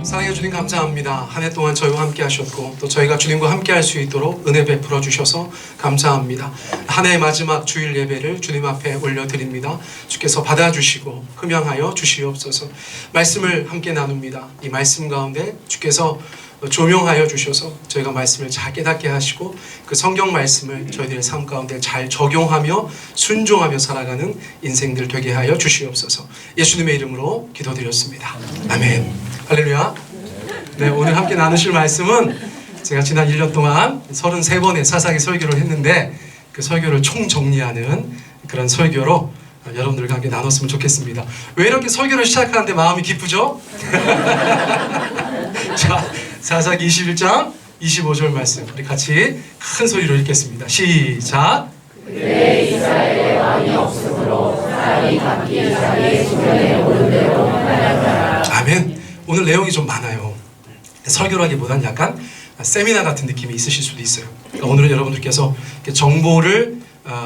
사랑해 주님 감사합니다. 한 해 동안 저희와 함께 하셨고 또 저희가 주님과 함께 할 수 있도록 은혜 베풀어 주셔서 감사합니다. 한 해의 마지막 주일 예배를 주님 앞에 올려드립니다. 주께서 받아주시고 흠양하여 주시옵소서. 말씀을 함께 나눕니다. 이 말씀 가운데 주께서 조명하여 주셔서 저희가 말씀을 잘 깨닫게 하시고 그 성경 말씀을 저희들의 삶 가운데 잘 적용하며 순종하며 살아가는 인생들 되게 하여 주시옵소서. 예수님의 이름으로 기도드렸습니다. 아멘. 할렐루야. 네, 오늘 함께 나누실 말씀은 제가 지난 1년 동안 33번의 사사기 설교를 했는데 그 설교를 총정리하는 그런 설교로 여러분들과 함께 나눴으면 좋겠습니다. 왜 이렇게 설교를 시작하는데 마음이 기쁘죠? 자, 사사기 21장 25절 말씀 우리 같이 큰 소리로 읽겠습니다. 시작. 그때 이스라엘의 왕이 없으므로 사람이 각기 자기의 수면에 오른 대로 하였더라. 아멘. 오늘 내용이 좀 많아요. 설교라기보단 약간 세미나 같은 느낌이 있으실 수도 있어요. 그러니까 오늘은 여러분들께서 정보를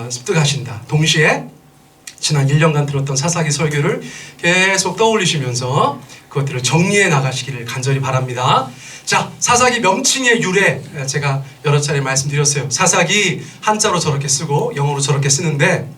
습득하신다. 동시에 지난 1년간 들었던 사사기 설교를 계속 떠올리시면서 그것들을 정리해 나가시기를 간절히 바랍니다. 자, 사사기 명칭의 유래 제가 여러 차례 말씀드렸어요. 사사기 한자로 저렇게 쓰고 영어로 저렇게 쓰는데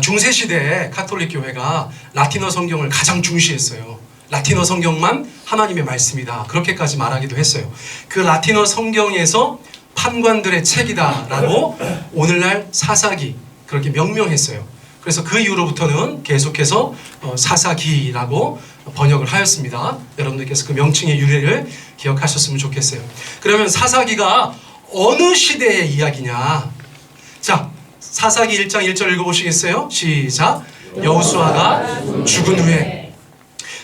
중세시대에 가톨릭 교회가 라틴어 성경을 가장 중시했어요. 라틴어 성경만 하나님의 말씀이다. 그렇게까지 말하기도 했어요. 그 라틴어 성경에서 판관들의 책이다라고 오늘날 사사기 그렇게 명명했어요. 그래서 그 이후로부터는 계속해서 사사기라고 번역을 하였습니다. 여러분들께서 그 명칭의 유래를 기억하셨으면 좋겠어요. 그러면 사사기가 어느 시대의 이야기냐? 자, 사사기 1장 1절 읽어보시겠어요? 시작. 여호수아가 죽은 후에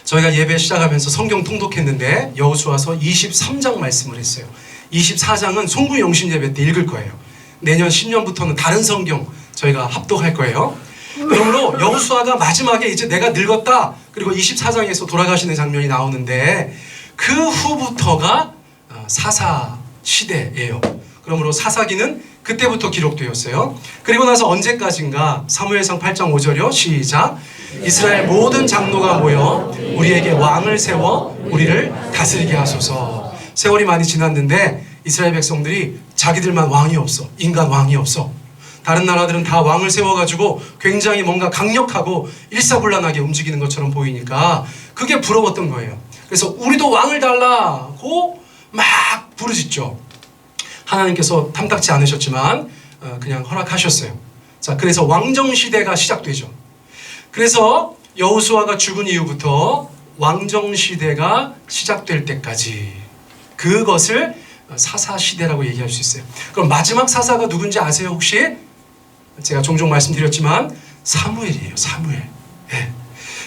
저희가 예배 시작하면서 성경 통독했는데 여호수아서 23장 말씀을 했어요. 24장은 송구영신 예배 때 읽을 거예요. 내년 신년부터는 다른 성경 저희가 합독할 거예요. 그러므로 여호수아가 마지막에 이제 내가 늙었다. 그리고 24장에서 돌아가시는 장면이 나오는데 그 후부터가 사사 시대예요. 그러므로 사사기는 그때부터 기록되었어요. 그리고 나서 언제까지인가? 사무엘상 8장 5절이요. 시작. 이스라엘 모든 장로가 모여 우리에게 왕을 세워 우리를 다스리게 하소서. 세월이 많이 지났는데 이스라엘 백성들이 자기들만 왕이 없어. 인간 왕이 없어. 다른 나라들은 다 왕을 세워가지고 굉장히 뭔가 강력하고 일사불란하게 움직이는 것처럼 보이니까 그게 부러웠던 거예요. 그래서 우리도 왕을 달라고 막 부르짖죠. 하나님께서 탐탁지 않으셨지만 그냥 허락하셨어요. 자, 그래서 왕정시대가 시작되죠. 그래서 여호수아가 죽은 이후부터 왕정시대가 시작될 때까지 그것을 사사시대라고 얘기할 수 있어요. 그럼 마지막 사사가 누군지 아세요 혹시? 제가 종종 말씀드렸지만 사무엘이에요. 사무엘. 네.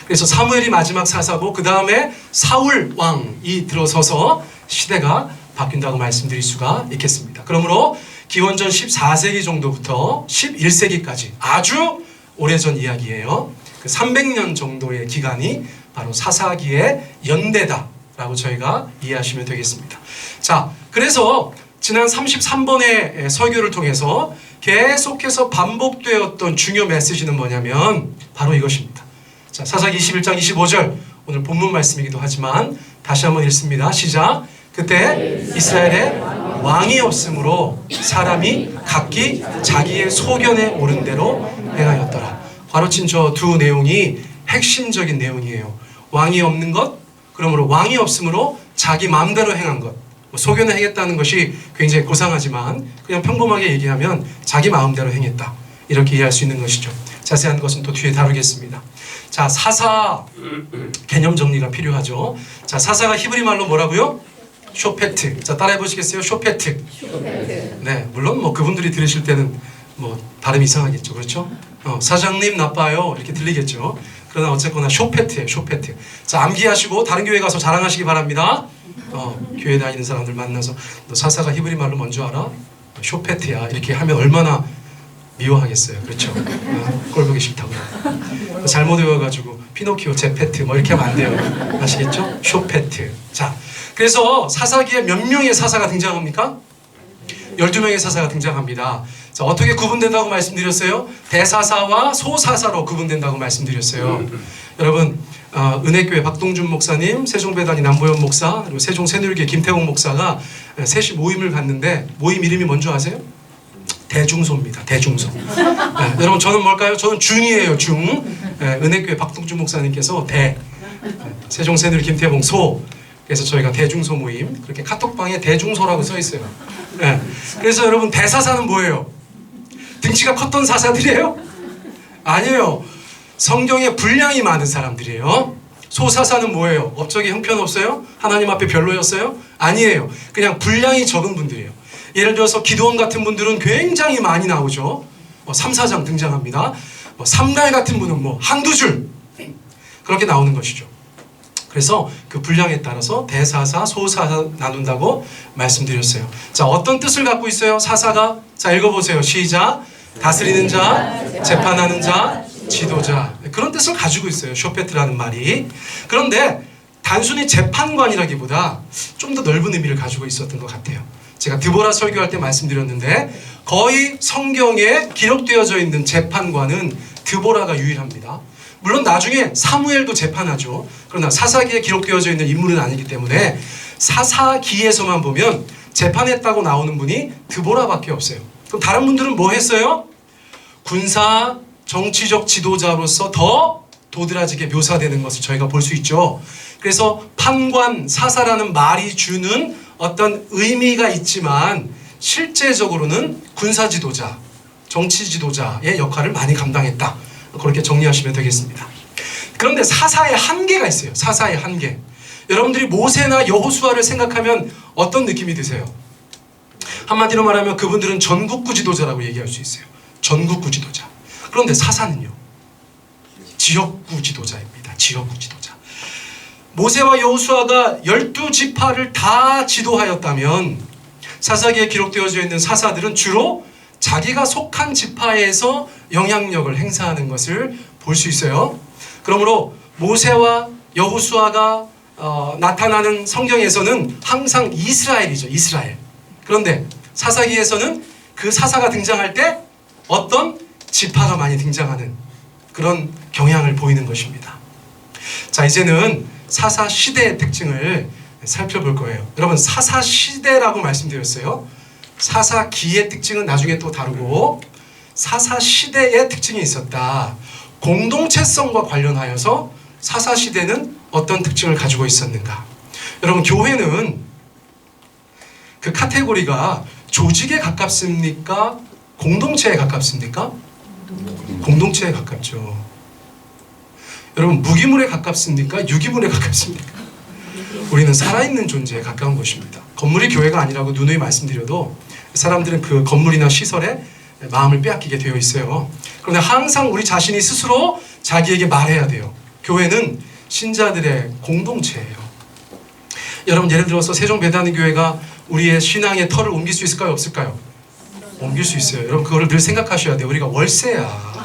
그래서 사무엘이 마지막 사사고 그 다음에 사울 왕이 들어서서 시대가 바뀐다고 말씀드릴 수가 있겠습니다. 그러므로 기원전 14세기 정도부터 11세기까지 아주 오래전 이야기예요. 그 300년 정도의 기간이 바로 사사기의 연대다라고 저희가 이해하시면 되겠습니다. 자, 그래서 지난 33번의 설교를 통해서 계속해서 반복되었던 중요 메시지는 뭐냐면 바로 이것입니다. 자, 사사기 21장 25절 오늘 본문 말씀이기도 하지만 다시 한번 읽습니다. 시작. 그때 이스라엘에 왕이 없으므로 사람이 각기 자기의 소견에 오른 대로 행하였더라. 가로친 저 두 내용이 핵심적인 내용이에요. 왕이 없는 것, 그러므로 왕이 없으므로 자기 마음대로 행한 것. 소견에 행했다는 것이 굉장히 고상하지만 그냥 평범하게 얘기하면 자기 마음대로 행했다. 이렇게 이해할 수 있는 것이죠. 자세한 것은 또 뒤에 다루겠습니다. 자, 사사 개념 정리가 필요하죠. 자, 사사가 히브리 말로 뭐라고요? 쇼페트. 자, 따라해 보시겠어요? 쇼페트. 네, 물론 뭐 그분들이 들으실 때는 뭐 발음이 이상하겠죠. 그렇죠? 사장님 나빠요. 이렇게 들리겠죠. 그러나 어쨌거나 쇼페트예요. 쇼페트. 자, 암기하시고 다른 교회 가서 자랑하시기 바랍니다. 교회 다니는 사람들 만나서 너 사사가 히브리 말로 뭔지 알아? 쇼페트야. 이렇게 하면 얼마나 미워하겠어요. 그렇죠? 꼴 보기 싫다고. 잘못 외워가지고 피노키오 제페트 뭐 이렇게 하면 안 돼요. 아시겠죠? 쇼페트. 자, 그래서 사사기에 몇 명의 사사가 등장합니까? 12명의 사사가 등장합니다. 자, 어떻게 구분된다고 말씀드렸어요? 대사사와 소사사로 구분된다고 말씀드렸어요. 여러분, 은혜교회 박동준 목사님, 세종배단이 남보현 목사, 그리고 세종새누리교회 김태홍 목사가 셋이 모임을 갔는데 모임 이름이 뭔지 아세요? 대중소입니다. 대중소. 여러분 저는 뭘까요? 저는 중이에요. 중. 은혜교회 박동준 목사님께서 세종새누리 김태홍 소. 그래서 저희가 대중소 모임, 그렇게 카톡방에 대중소라고 써 있어요. 그래서 여러분 대사사는 뭐예요? 등치가 컸던 사사들이에요? 아니에요. 성경에 분량이 많은 사람들이에요. 소사사는 뭐예요? 업적이 형편없어요? 하나님 앞에 별로였어요? 아니에요. 그냥 분량이 적은 분들이에요. 예를 들어서 기도원 같은 분들은 굉장히 많이 나오죠. 3, 4장 등장합니다. 삼갈 같은 분은 한두 줄 그렇게 나오는 것이죠. 그래서 그 분량에 따라서 대사사, 소사사 나눈다고 말씀드렸어요. 자, 어떤 뜻을 갖고 있어요? 사사가? 자, 읽어보세요. 시작. 다스리는 자, 재판하는 자, 지도자. 그런 뜻을 가지고 있어요. 쇼페트라는 말이. 그런데 단순히 재판관이라기보다 좀 더 넓은 의미를 가지고 있었던 것 같아요. 제가 드보라 설교할 때 말씀드렸는데 거의 성경에 기록되어져 있는 재판관은 드보라가 유일합니다. 물론 나중에 사무엘도 재판하죠. 그러나 사사기에 기록되어져 있는 인물은 아니기 때문에 사사기에서만 보면 재판했다고 나오는 분이 드보라밖에 없어요. 그럼 다른 분들은 뭐 했어요? 군사, 정치적 지도자로서 더 도드라지게 묘사되는 것을 저희가 볼 수 있죠. 그래서 판관, 사사라는 말이 주는 어떤 의미가 있지만 실제적으로는 군사 지도자, 정치 지도자의 역할을 많이 감당했다. 그렇게 정리하시면 되겠습니다. 그런데 사사의 한계가 있어요. 사사의 한계. 여러분들이 모세나 여호수아를 생각하면 어떤 느낌이 드세요? 한마디로 말하면 그분들은 전국구 지도자라고 얘기할 수 있어요. 전국구 지도자. 그런데 사사는요, 지역구 지도자입니다. 지역구 지도자. 모세와 여호수아가 12지파를 다 지도하였다면 사사기에 기록되어져 있는 사사들은 주로 자기가 속한 지파에서 영향력을 행사하는 것을 볼 수 있어요. 그러므로 모세와 여호수아가 나타나는 성경에서는 항상 이스라엘이죠. 이스라엘. 그런데 사사기에서는 그 사사가 등장할 때 어떤 지파가 많이 등장하는 그런 경향을 보이는 것입니다. 자, 이제는 사사 시대의 특징을 살펴볼 거예요. 여러분, 사사 시대라고 말씀드렸어요. 사사기의 특징은 나중에 또 다루고 사사 시대의 특징이 있었다. 공동체성과 관련하여서 사사 시대는 어떤 특징을 가지고 있었는가? 여러분, 교회는 그 카테고리가 조직에 가깝습니까? 공동체에 가깝습니까? 공동체에 가깝죠. 여러분, 무기물에 가깝습니까? 유기물에 가깝습니까? 우리는 살아있는 존재에 가까운 것입니다. 건물이 교회가 아니라고 누누이 말씀드려도 사람들은 그 건물이나 시설에 마음을 빼앗기게 되어 있어요. 그런데 항상 우리 자신이 스스로 자기에게 말해야 돼요. 교회는 신자들의 공동체예요. 여러분, 예를 들어서 세종배단교회가 우리의 신앙의 털을 옮길 수 있을까요? 없을까요? 옮길 수 있어요. 여러분, 그거를 늘 생각하셔야 돼요. 우리가 월세야.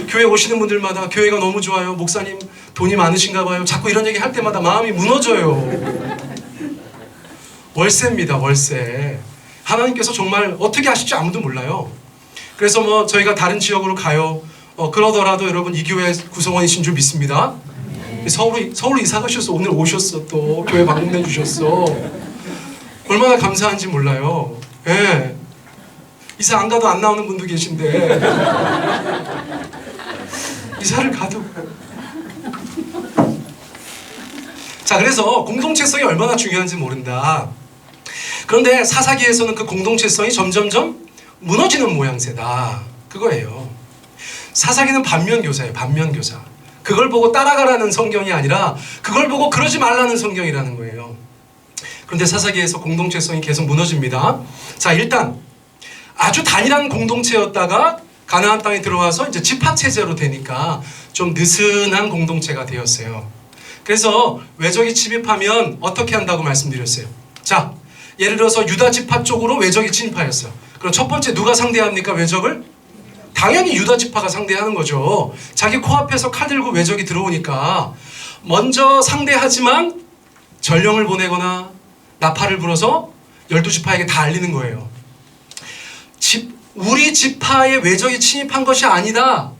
교회 오시는 분들마다 교회가 너무 좋아요. 목사님 돈이 많으신가 봐요. 자꾸 이런 얘기 할 때마다 마음이 무너져요. 월세입니다. 월세. 하나님께서 정말 어떻게 하실지 아무도 몰라요. 그래서 저희가 다른 지역으로 가요. 그러더라도 여러분 이 교회 구성원이신 줄 믿습니다. 서울로 이사 가셔서 오늘 오셨어. 또 교회 방문해 주셨어. 얼마나 감사한지 몰라요. 예. 이사 안 가도 안 나오는 분도 계신데 이사를 가도. 자, 그래서 공동체성이 얼마나 중요한지 모른다. 그런데 사사기에서는 그 공동체성이 점점점 무너지는 모양새다. 그거예요. 사사기는 반면교사예요. 반면교사. 그걸 보고 따라가라는 성경이 아니라 그걸 보고 그러지 말라는 성경이라는 거예요. 그런데 사사기에서 공동체성이 계속 무너집니다. 자, 일단 아주 단일한 공동체였다가 가나안 땅에 들어와서 이제 지파체제로 되니까 좀 느슨한 공동체가 되었어요. 그래서 외적이 침입하면 어떻게 한다고 말씀드렸어요. 자, 예를 들어서 유다 지파 쪽으로 외적이 침입하였어요. 그럼 첫 번째 누가 상대합니까? 외적을? 당연히 유다 지파가 상대하는 거죠. 자기 코앞에서 칼 들고 외적이 들어오니까 먼저 상대하지만 전령을 보내거나 나팔을 불어서 12지파에게 다 알리는 거예요. 우리 지파에 외적이 침입한 것이 아니다.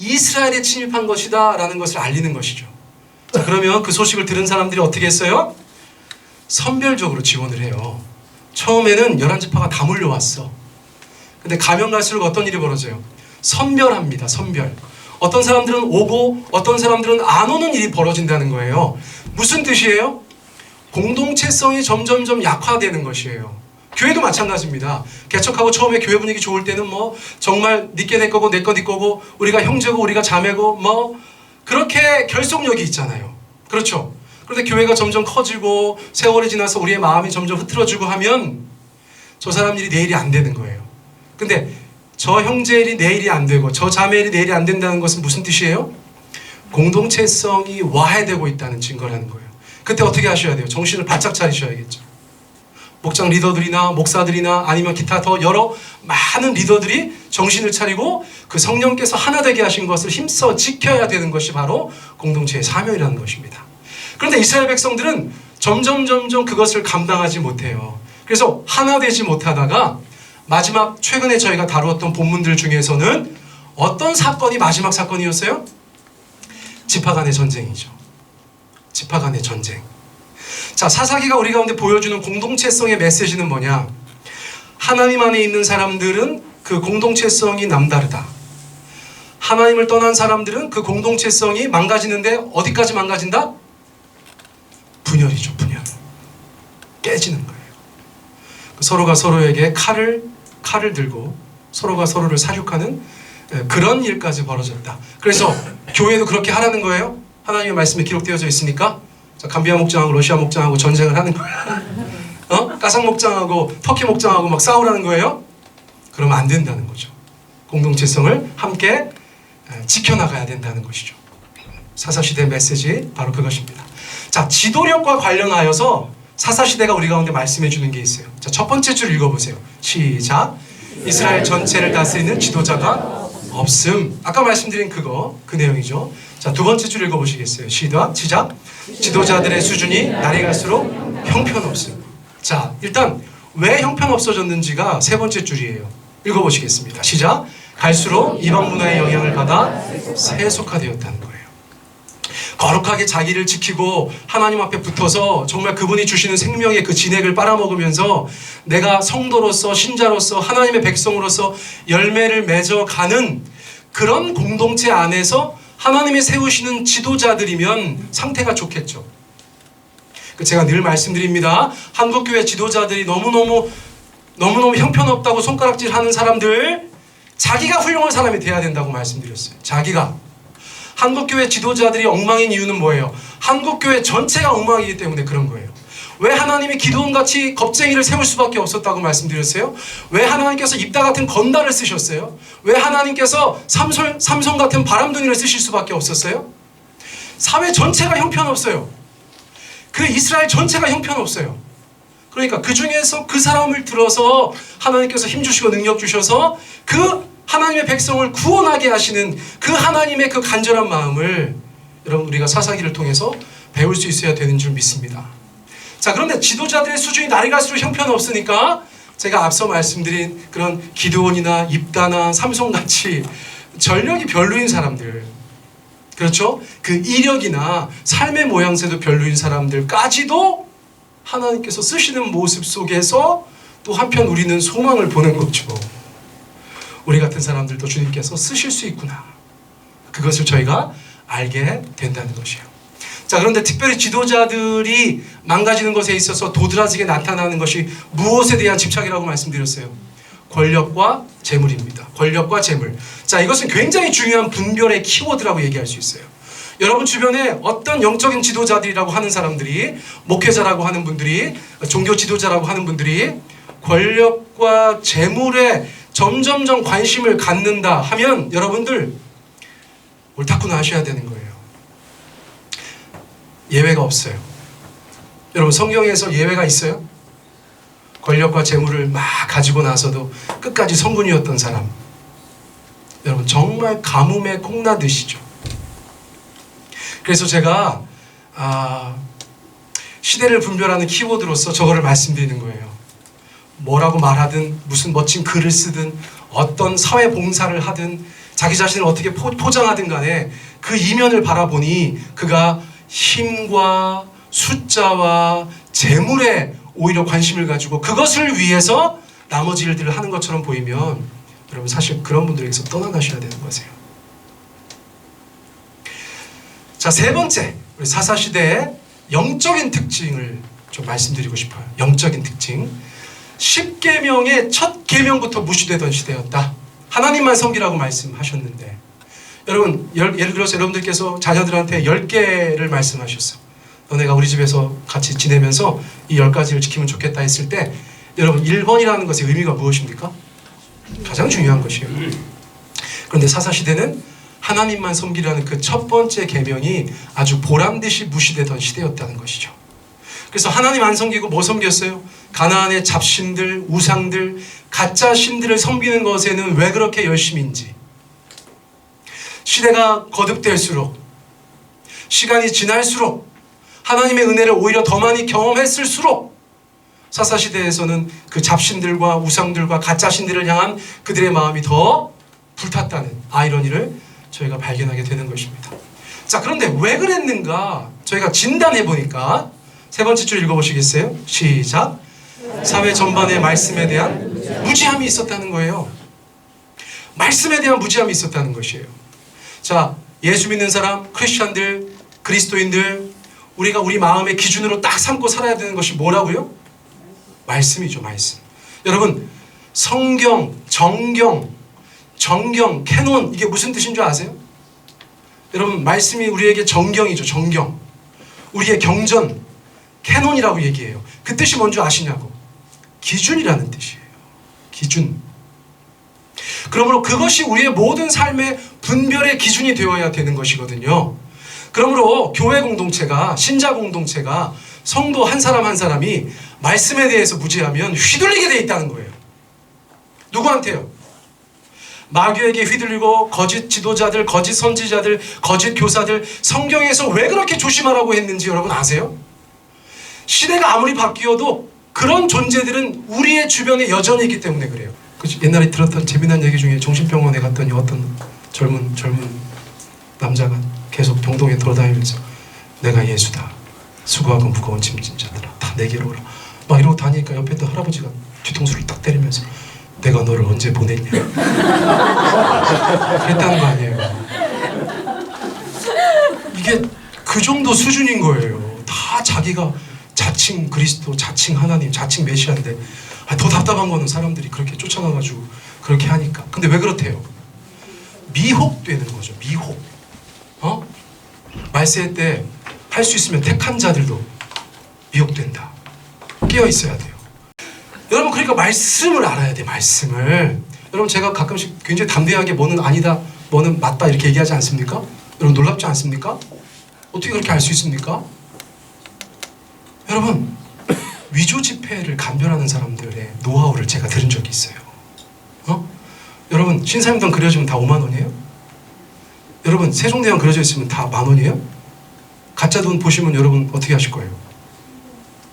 이스라엘에 침입한 것이다 라는 것을 알리는 것이죠. 자, 그러면 그 소식을 들은 사람들이 어떻게 했어요? 선별적으로 지원을 해요. 처음에는 11지파가 다 몰려왔어. 근데 가면 갈수록 어떤 일이 벌어져요? 선별합니다. 선별. 어떤 사람들은 오고 어떤 사람들은 안 오는 일이 벌어진다는 거예요. 무슨 뜻이에요? 공동체성이 점점점 약화되는 것이에요. 교회도 마찬가지입니다. 개척하고 처음에 교회 분위기 좋을 때는 뭐 정말 니께 내 거고 내 거 네 거고 우리가 형제고 우리가 자매고 뭐 그렇게 결속력이 있잖아요. 그렇죠? 그런데 교회가 점점 커지고 세월이 지나서 우리의 마음이 점점 흐트러지고 하면 저 사람 일이 내일이 안 되는 거예요. 근데 저 형제 일이 내일이 안 되고 저 자매 일이 내일이 안 된다는 것은 무슨 뜻이에요? 공동체성이 와해되고 있다는 증거라는 거예요. 그때 어떻게 하셔야 돼요? 정신을 바짝 차리셔야겠죠. 목장 리더들이나 목사들이나 아니면 기타 더 여러 많은 리더들이 정신을 차리고 그 성령께서 하나 되게 하신 것을 힘써 지켜야 되는 것이 바로 공동체의 사명이라는 것입니다. 그런데 이스라엘 백성들은 점점 그것을 감당하지 못해요. 그래서 하나 되지 못하다가 마지막 최근에 저희가 다루었던 본문들 중에서는 어떤 사건이 마지막 사건이었어요? 지파 간의 전쟁이죠. 지파 간의 전쟁. 자, 사사기가 우리 가운데 보여주는 공동체성의 메시지는 뭐냐? 하나님 안에 있는 사람들은 그 공동체성이 남다르다. 하나님을 떠난 사람들은 그 공동체성이 망가지는데 어디까지 망가진다? 분열이죠, 분열. 깨지는 거예요. 서로가 서로에게 칼을 들고 서로가 서로를 사륙하는 그런 일까지 벌어졌다. 그래서 교회도 그렇게 하라는 거예요. 하나님의 말씀에 기록되어져 있으니까. 자, 감비아 목장하고 러시아 목장하고 전쟁을 하는 거야. 까상 목장하고 터키 목장하고 막 싸우라는 거예요. 그러면 안 된다는 거죠. 공동체성을 함께 지켜나가야 된다는 것이죠. 사사시대 메시지 바로 그것입니다. 자, 지도력과 관련하여서 사사시대가 우리 가운데 말씀해 주는 게 있어요. 자, 첫 번째 줄 읽어보세요. 시작. 이스라엘 전체를 다스리는 지도자가 없음. 아까 말씀드린 그 내용이죠. 자, 두 번째 줄 읽어보시겠어요? 시작. 지도자들의 수준이 날이 갈수록 형편없음. 자, 일단 왜 형편없어졌는지가 세 번째 줄이에요. 읽어보시겠습니다. 시작. 갈수록 이방 문화의 영향을 받아 세속화되었다는 거예요. 거룩하게 자기를 지키고 하나님 앞에 붙어서 정말 그분이 주시는 생명의 그 진액을 빨아먹으면서 내가 성도로서 신자로서 하나님의 백성으로서 열매를 맺어가는 그런 공동체 안에서 하나님이 세우시는 지도자들이면 상태가 좋겠죠. 제가 늘 말씀드립니다. 한국교회 지도자들이 너무너무 형편없다고 손가락질하는 사람들, 자기가 훌륭한 사람이 돼야 된다고 말씀드렸어요. 자기가. 한국교회 지도자들이 엉망인 이유는 뭐예요? 한국교회 전체가 엉망이기 때문에 그런 거예요. 왜 하나님이 기드온같이 겁쟁이를 세울 수밖에 없었다고 말씀드렸어요? 왜 하나님께서 입다 같은 건달을 쓰셨어요? 왜 하나님께서 삼손 같은 바람둥이를 쓰실 수밖에 없었어요? 사회 전체가 형편없어요. 그 이스라엘 전체가 형편없어요. 그러니까 그 중에서 그 사람을 들어서 하나님께서 힘주시고 능력 주셔서 그 하나님의 백성을 구원하게 하시는 그 하나님의 그 간절한 마음을 여러분 우리가 사사기를 통해서 배울 수 있어야 되는 줄 믿습니다. 자, 그런데 지도자들의 수준이 날이 갈수록 형편없으니까 제가 앞서 말씀드린 그런 기드온이나 입다나 삼손같이 전력이 별로인 사람들, 그렇죠? 그 이력이나 삶의 모양새도 별로인 사람들까지도 하나님께서 쓰시는 모습 속에서 또 한편 우리는 소망을 보는 거죠. 우리 같은 사람들도 주님께서 쓰실 수 있구나. 그것을 저희가 알게 된다는 것이에요. 자, 그런데 특별히 지도자들이 망가지는 것에 있어서 도드라지게 나타나는 것이 무엇에 대한 집착이라고 말씀드렸어요? 권력과 재물입니다. 권력과 재물. 자, 이것은 굉장히 중요한 분별의 키워드라고 얘기할 수 있어요. 여러분 주변에 어떤 영적인 지도자들이라고 하는 사람들이, 목회자라고 하는 분들이, 종교 지도자라고 하는 분들이 권력과 재물에 점점점 관심을 갖는다 하면 여러분들 옳다구나 하셔야 되는 거예요. 예외가 없어요. 여러분 성경에서 예외가 있어요? 권력과 재물을 막 가지고 나서도 끝까지 성군이었던 사람, 여러분 정말 가뭄에 콩나듯이죠. 그래서 제가 시대를 분별하는 키워드로서 저거를 말씀드리는 거예요. 뭐라고 말하든 무슨 멋진 글을 쓰든 어떤 사회 봉사를 하든 자기 자신을 어떻게 포장하든 간에 그 이면을 바라보니 그가 힘과 숫자와 재물에 오히려 관심을 가지고 그것을 위해서 나머지 일들을 하는 것처럼 보이면 여러분 사실 그런 분들에게서 떠나가셔야 되는 거세요. 자, 세 번째, 우리 사사시대의 영적인 특징을 좀 말씀드리고 싶어요. 영적인 특징. 10계명의 첫 계명부터 무시되던 시대였다. 하나님만 섬기라고 말씀하셨는데 여러분 예를 들어서 여러분들께서 자녀들한테 10개를 말씀하셨어. 너네가 우리 집에서 같이 지내면서 이 10가지를 지키면 좋겠다 했을 때 여러분 1번이라는 것의 의미가 무엇입니까? 가장 중요한 것이에요. 그런데 사사시대는 하나님만 섬기라는 그 첫 번째 계명이 아주 보란듯이 무시되던 시대였다는 것이죠. 그래서 하나님 안 섬기고 뭐 섬겼어요? 가나안의 잡신들, 우상들, 가짜 신들을 섬기는 것에는 왜 그렇게 열심인지, 시대가 거듭될수록, 시간이 지날수록, 하나님의 은혜를 오히려 더 많이 경험했을수록 사사시대에서는 그 잡신들과 우상들과 가짜 신들을 향한 그들의 마음이 더 불탔다는 아이러니를 저희가 발견하게 되는 것입니다. 자, 그런데 왜 그랬는가 저희가 진단해 보니까 세 번째 줄 읽어보시겠어요? 시작. 사회 전반의 말씀에 대한 무지함이 있었다는 거예요. 말씀에 대한 무지함이 있었다는 것이에요. 자, 예수 믿는 사람, 크리스천들, 그리스도인들, 우리가 우리 마음의 기준으로 딱 삼고 살아야 되는 것이 뭐라고요? 말씀이죠, 말씀. 여러분, 성경, 정경, 캐논, 이게 무슨 뜻인 줄 아세요? 여러분, 말씀이 우리에게 정경이죠, 정경. 우리의 경전, 캐논이라고 얘기해요. 그 뜻이 뭔지 아시냐고. 기준이라는 뜻이에요. 기준. 그러므로 그것이 우리의 모든 삶의 분별의 기준이 되어야 되는 것이거든요. 그러므로 교회 공동체가, 신자 공동체가, 성도 한 사람 한 사람이 말씀에 대해서 무지하면 휘둘리게 돼 있다는 거예요. 누구한테요? 마귀에게 휘둘리고 거짓 지도자들, 거짓 선지자들, 거짓 교사들, 성경에서 왜 그렇게 조심하라고 했는지 여러분 아세요? 시대가 아무리 바뀌어도 그런 존재들은 우리의 주변에 여전히 있기 때문에 그래요. 옛날에 들었던 재미난 얘기 중에 정신병원에 갔더니 어떤 젊은 남자가 계속 병동에 돌아다니면서 내가 예수다. 수고하고 무거운 짐진 자들아 다 내게로 오라. 막 이러고 다니니까 옆에 있던 할아버지가 뒤통수를 딱 때리면서 내가 너를 언제 보냈냐. 그랬다는 거 아니에요. 이게 그 정도 수준인 거예요. 다 자기가 자칭 그리스도, 자칭 하나님, 자칭 메시아인데 더 답답한 거는 사람들이 그렇게 쫓아가가지고 그렇게 하니까. 근데 왜 그렇대요? 미혹되는 거죠. 미혹. 말세 때 할 수 있으면 택한 자들도 미혹된다. 깨어 있어야 돼요. 여러분, 그러니까 말씀을 알아야 돼. 말씀을. 여러분, 제가 가끔씩 굉장히 담대하게 뭐는 아니다, 뭐는 맞다 이렇게 얘기하지 않습니까? 여러분, 놀랍지 않습니까? 어떻게 그렇게 알 수 있습니까? 여러분, 위조 지폐를 감별하는 사람들의 노하우를 제가 들은 적이 있어요. 여러분, 신사임당 그려지면 다 5만 원이에요? 여러분, 세종대왕 그려져 있으면 다 10,000원이에요? 가짜 돈 보시면 여러분 어떻게 하실 거예요?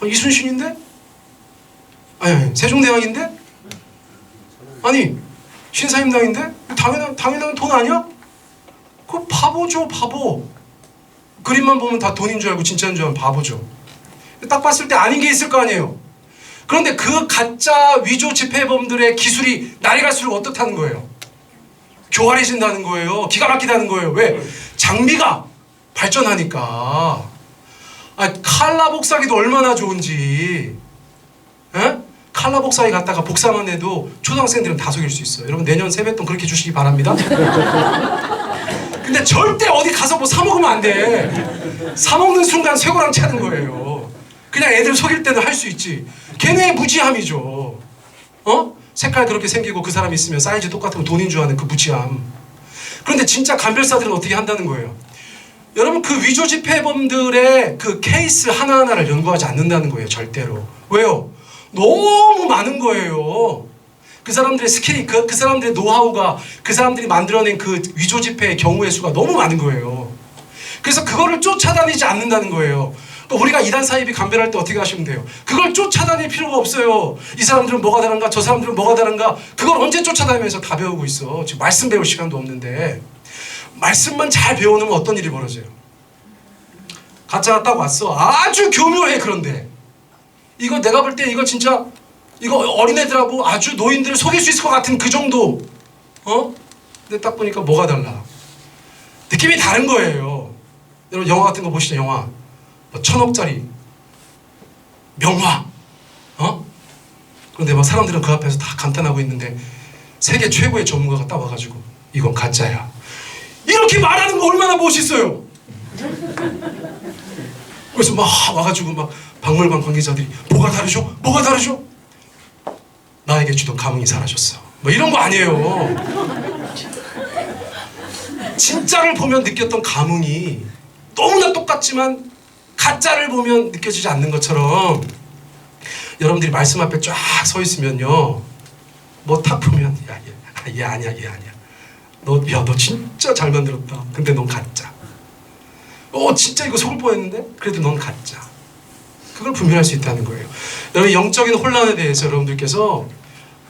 이순신인데? 아니, 세종대왕인데? 아니, 신사임당인데? 당연한 돈 아니야? 그거 바보죠, 바보. 그림만 보면 다 돈인 줄 알고 진짜인 줄 알면 바보죠. 딱 봤을 때 아닌 게 있을 거 아니에요. 그런데 그 가짜 위조 지폐범들의 기술이 날이 갈수록 어떻다는 거예요? 교활해진다는 거예요. 기가 막히다는 거예요. 왜? 장비가 발전하니까. 칼라 복사기도 얼마나 좋은지. 에? 칼라 복사기 갖다가 복사만 해도 초등학생들은 다 속일 수 있어요. 여러분, 내년 세뱃돈 그렇게 주시기 바랍니다. 근데 절대 어디 가서 뭐 사 먹으면 안 돼. 사 먹는 순간 쇠고랑 차는 거예요. 그냥 애들 속일 때는 할 수 있지. 걔네 무지함이죠. 색깔 그렇게 생기고 그 사람 있으면 사이즈 똑같으면 돈인 줄 아는 그 무지함. 그런데 진짜 감별사들은 어떻게 한다는 거예요? 여러분, 그 위조 지폐범들의 그 케이스 하나하나를 연구하지 않는다는 거예요. 절대로. 왜요? 너무 많은 거예요. 그 사람들의 스킬이, 그 사람들의 노하우가, 그 사람들이 만들어낸 그 위조 지폐의 경우의 수가 너무 많은 거예요. 그래서 그거를 쫓아다니지 않는다는 거예요. 우리가 이단 사이비 감별할 때 어떻게 하시면 돼요? 그걸 쫓아다닐 필요가 없어요. 이 사람들은 뭐가 다른가, 저 사람들은 뭐가 다른가, 그걸 언제 쫓아다니면서 다 배우고 있어. 지금 말씀 배울 시간도 없는데. 말씀만 잘 배워놓으면 어떤 일이 벌어져요? 가짜가 딱 왔어. 아주 교묘해. 그런데 이거 내가 볼 때 이거 진짜 이거 어린애들하고 아주 노인들을 속일 수 있을 것 같은 그 정도. 근데 딱 보니까 뭐가 달라? 느낌이 다른 거예요. 여러분 영화 같은 거 보시죠. 영화 뭐 1000억짜리 명화. 그런데 막 사람들은 그 앞에서 다 감탄하고 있는데 세계 최고의 전문가가 딱 와가지고 이건 가짜야, 이렇게 말하는 거 얼마나 멋있어요. 그래서 막 와가지고 막 박물관 관계자들이 뭐가 다르죠? 뭐가 다르죠? 나에게 주던 감흥이 사라졌어. 뭐 이런 거 아니에요. 진짜를 보면 느꼈던 감흥이 너무나 똑같지만 가짜를 보면 느껴지지 않는 것처럼 여러분들이 말씀 앞에 쫙 서 있으면요, 뭐 딱 보면 얘 아니야, 얘 아니야. 너 진짜 잘 만들었다. 근데 넌 가짜. 진짜 이거 속을 뻔했는데 그래도 넌 가짜. 그걸 분별할 수 있다는 거예요. 여러분 영적인 혼란에 대해서 여러분들께서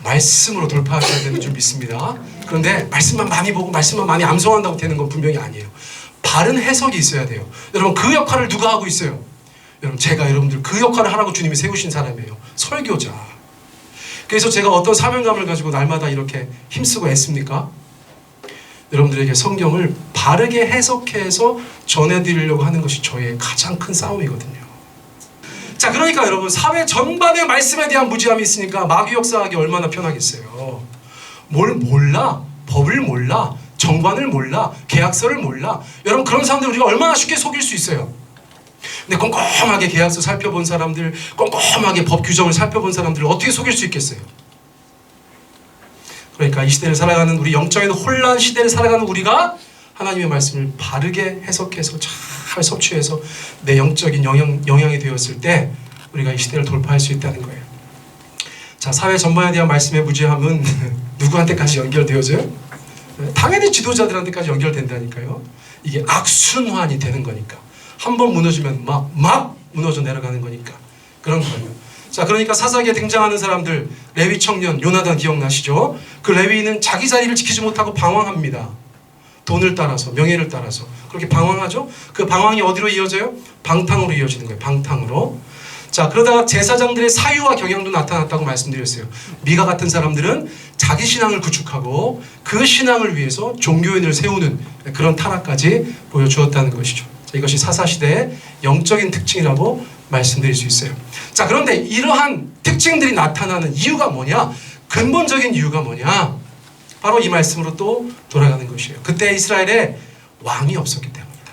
말씀으로 돌파하셔야 되는 줄 믿습니다. 그런데 말씀만 많이 보고 말씀만 많이 암송한다고 되는 건 분명히 아니에요. 바른 해석이 있어야 돼요. 여러분 그 역할을 누가 하고 있어요? 여러분 제가 여러분들 그 역할을 하라고 주님이 세우신 사람이에요. 설교자. 그래서 제가 어떤 사명감을 가지고 날마다 이렇게 힘쓰고 애씁니까? 여러분들에게 성경을 바르게 해석해서 전해드리려고 하는 것이 저의 가장 큰 싸움이거든요. 자, 그러니까 여러분 사회 전반의 말씀에 대한 무지함이 있으니까 마귀 역사하기 얼마나 편하겠어요. 뭘 몰라? 법을 몰라? 정관을 몰라? 계약서를 몰라? 여러분 그런 사람들 우리가 얼마나 쉽게 속일 수 있어요. 근데 꼼꼼하게 계약서 살펴본 사람들, 꼼꼼하게 법 규정을 살펴본 사람들을 어떻게 속일 수 있겠어요? 그러니까 이 시대를 살아가는 우리 영적인 혼란 시대를 살아가는 우리가 하나님의 말씀을 바르게 해석해서 잘 섭취해서 내 영적인 영향이 되었을 때 우리가 이 시대를 돌파할 수 있다는 거예요. 자, 사회 전반에 대한 말씀의 무지함은 누구한테까지 연결되어져요? 당연히 지도자들한테까지 연결된다니까요. 이게 악순환이 되는 거니까. 한번 무너지면 막 무너져 내려가는 거니까 그런 거예요. 자, 그러니까 사사기에 등장하는 사람들, 레위 청년 요나단 기억나시죠? 그 레위인은 자기 자리를 지키지 못하고 방황합니다. 돈을 따라서, 명예를 따라서 그렇게 방황하죠. 그 방황이 어디로 이어져요? 방탕으로 이어지는 거예요. 방탕으로. 자, 그러다가 제사장들의 사유와 경향도 나타났다고 말씀드렸어요. 미가 같은 사람들은 자기 신앙을 구축하고 그 신앙을 위해서 종교인을 세우는 그런 타락까지 보여주었다는 것이죠. 자, 이것이 사사시대의 영적인 특징이라고 말씀드릴 수 있어요. 자, 그런데 이러한 특징들이 나타나는 이유가 뭐냐? 근본적인 이유가 뭐냐? 바로 이 말씀으로 또 돌아가는 것이에요. 그때 이스라엘에 왕이 없었기 때문이다.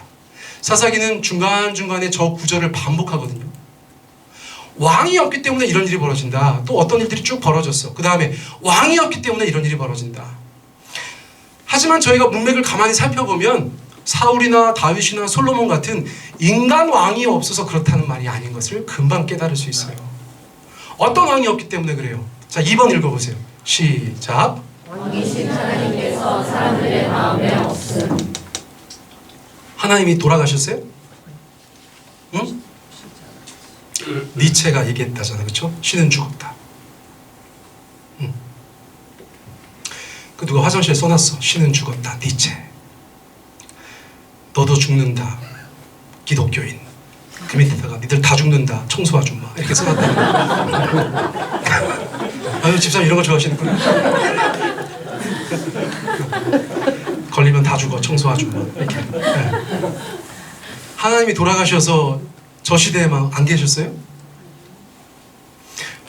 사사기는 중간중간에 저 구절을 반복하거든요. 왕이 없기 때문에 이런 일이 벌어진다. 또 어떤 일들이 쭉 벌어졌어. 그 다음에 왕이 없기 때문에 이런 일이 벌어진다. 하지만 저희가 문맥을 가만히 살펴보면 사울이나 다윗이나 솔로몬 같은 인간 왕이 없어서 그렇다는 말이 아닌 것을 금방 깨달을 수 있어요. 어떤 왕이 없기 때문에 그래요? 자, 2번 읽어보세요. 시작. 왕이신 하나님께서 사람들의 마음에 없음. 하나님이 돌아가셨어요? 응? 니체가 얘기했다잖아요. 그렇죠? 신은 죽었다. 응. 그 누가 화장실에 써놨어. 신은 죽었다. 니체. 너도 죽는다. 기독교인. 그 밑에다가 니들 다 죽는다. 청소 아줌마. 이렇게 써놨다. 아유, 집사님 이런 거 좋아하시는구나. 걸리면 다 죽어. 청소 아줌마. 이렇게. 네. 하나님이 돌아가셔서 저 시대에만 안 계셨어요?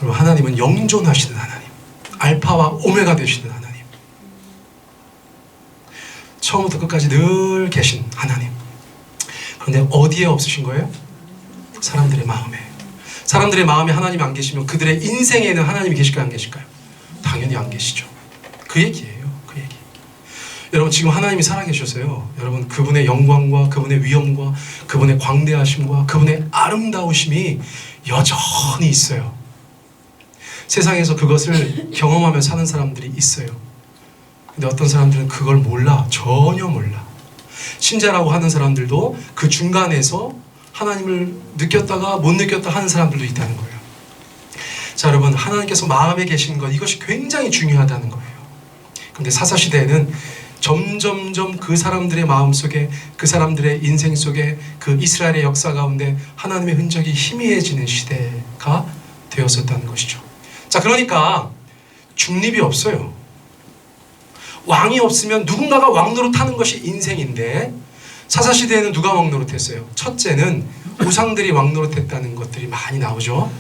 여러분, 하나님은 영존하시는 하나님, 알파와 오메가 되시는 하나님, 처음부터 끝까지 늘 계신 하나님. 그런데 어디에 없으신 거예요? 사람들의 마음에. 사람들의 마음에 하나님이 안 계시면 그들의 인생에는 하나님이 계실까요? 안 계실까요? 당연히 안 계시죠. 그 얘기예요. 그 얘기. 여러분, 지금 하나님이 살아계셔서요, 여러분, 그분의 영광과 그분의 위엄과 그분의 광대하심과 그분의 아름다우심이 여전히 있어요. 세상에서 그것을 경험하며 사는 사람들이 있어요. 근데 어떤 사람들은 그걸 몰라. 전혀 몰라. 신자라고 하는 사람들도 그 중간에서 하나님을 느꼈다가 못 느꼈다 하는 사람들도 있다는 거예요. 자, 여러분, 하나님께서 마음에 계신 것, 이것이 굉장히 중요하다는 거예요. 근데 사사시대에는 점점점 그 사람들의 마음속에, 그 사람들의 인생 속에, 그 이스라엘의 역사 가운데 하나님의 흔적이 희미해지는 시대가 되었었다는 것이죠. 자, 그러니까 중립이 없어요. 왕이 없으면 누군가가 왕노릇하는 것이 인생인데, 사사시대에는 누가 왕노릇했어요? 첫째는 우상들이 왕노릇했다는 것들이 많이 나오죠.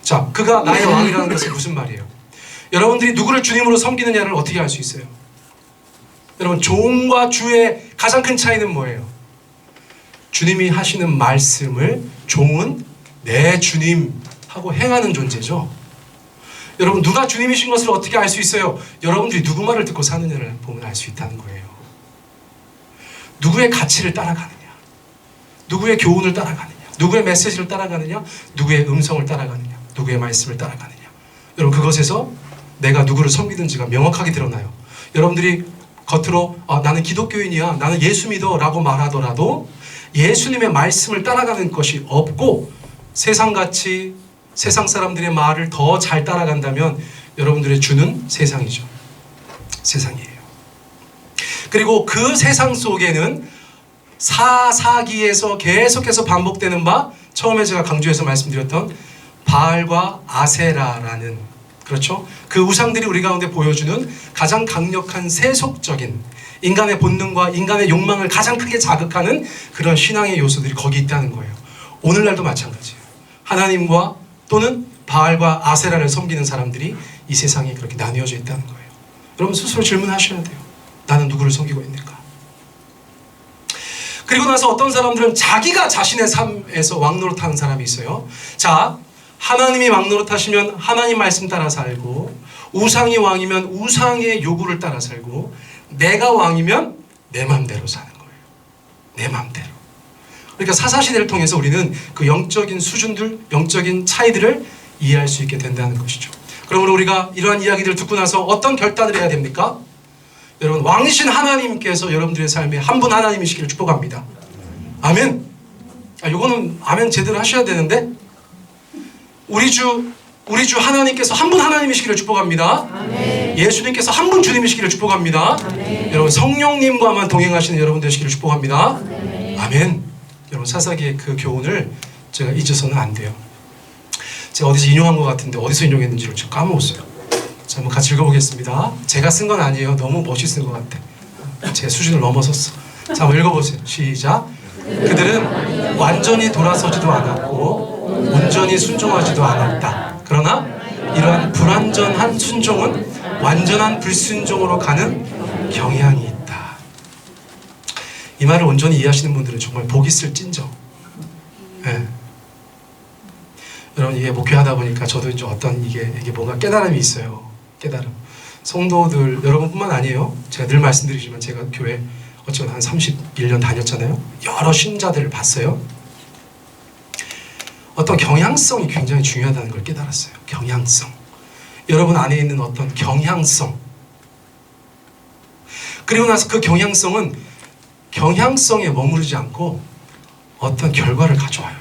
자, 그가 나의 왕이라는 것은 무슨 말이에요? 여러분들이 누구를 주님으로 섬기느냐를 어떻게 알 수 있어요? 여러분, 종과 주의 가장 큰 차이는 뭐예요? 주님이 하시는 말씀을 종은 내 주님하고 행하는 존재죠. 여러분, 누가 주님이신 것을 어떻게 알 수 있어요? 여러분들이 누구 말을 듣고 사느냐를 보면 알 수 있다는 거예요. 누구의 가치를 따라가느냐, 누구의 교훈을 따라가느냐, 누구의 메시지를 따라가느냐, 누구의 음성을 따라가느냐, 누구의 말씀을 따라가느냐. 여러분, 그것에서 내가 누구를 섬기든지가 명확하게 드러나요. 여러분들이 겉으로 나는 기독교인이야, 나는 예수 믿어 라고 말하더라도 예수님의 말씀을 따라가는 것이 없고 세상같이 세상 사람들의 말을 더 잘 따라간다면 여러분들의 주는 세상이죠. 세상이에요. 그리고 그 세상 속에는 사사기에서 계속해서 반복되는 바, 처음에 제가 강조해서 말씀드렸던 바알과 아세라라는, 그렇죠? 그 우상들이 우리 가운데 보여주는 가장 강력한 세속적인 인간의 본능과 인간의 욕망을 가장 크게 자극하는 그런 신앙의 요소들이 거기 있다는 거예요. 오늘날도 마찬가지예요. 하나님과 또는 바알과 아세라를 섬기는 사람들이 이 세상에 그렇게 나뉘어져 있다는 거예요. 여러분, 스스로 질문하셔야 돼요. 나는 누구를 섬기고 있는가? 그리고 나서 어떤 사람들은 자기가 자신의 삶에서 왕노릇하는 사람이 있어요. 자, 하나님이 왕노릇하시면 하나님 말씀 따라 살고, 우상이 왕이면 우상의 요구를 따라 살고, 내가 왕이면 내 마음대로 사는 거예요. 내 마음대로. 그러니까 사사시대를 통해서 우리는 그 영적인 수준들, 영적인 차이들을 이해할 수 있게 된다는 것이죠. 그러므로 우리가 이러한 이야기들을 듣고 나서 어떤 결단을 해야 됩니까? 여러분, 왕이신 하나님께서 여러분들의 삶에 한 분 하나님이시기를 축복합니다. 아멘. 이거는 아멘 제대로 하셔야 되는데, 우리 주 하나님께서 한 분 하나님이시기를 축복합니다. 아멘. 예수님께서 한 분 주님이시기를 축복합니다. 아멘. 여러분, 성령님과만 동행하시는 여러분 되시기를 축복합니다. 아멘. 아멘. 여러분, 사사기의 그 교훈을 제가 잊어서는 안 돼요. 제가 어디서 인용한 것 같은데 어디서 인용했는지를 지금 까먹었어요. 자, 한번 같이 읽어보겠습니다. 제가 쓴 건 아니에요. 너무 멋있는 것 같아. 제 수준을 넘어섰어. 자, 한번 읽어보세요. 시작. 그들은 완전히 돌아서지도 않았고 온전히 순종하지도 않았다. 그러나 이러한 불완전한 순종은 완전한 불순종으로 가는 경향이 있다. 이 말을 온전히 이해하시는 분들은 정말 복이 있을진저. 네. 여러분, 이게 목회하다 보니까 저도 이제 어떤 이게 뭔가 깨달음이 있어요. 깨달음. 성도들 여러분뿐만 아니에요. 제가 늘 말씀드리지만 제가 교회 어쩌면 한 31년 다녔잖아요. 여러 신자들을 봤어요. 어떤 경향성이 굉장히 중요하다는 걸 깨달았어요. 경향성. 여러분 안에 있는 어떤 경향성. 그리고 나서 그 경향성은 경향성에 머무르지 않고 어떤 결과를 가져와요,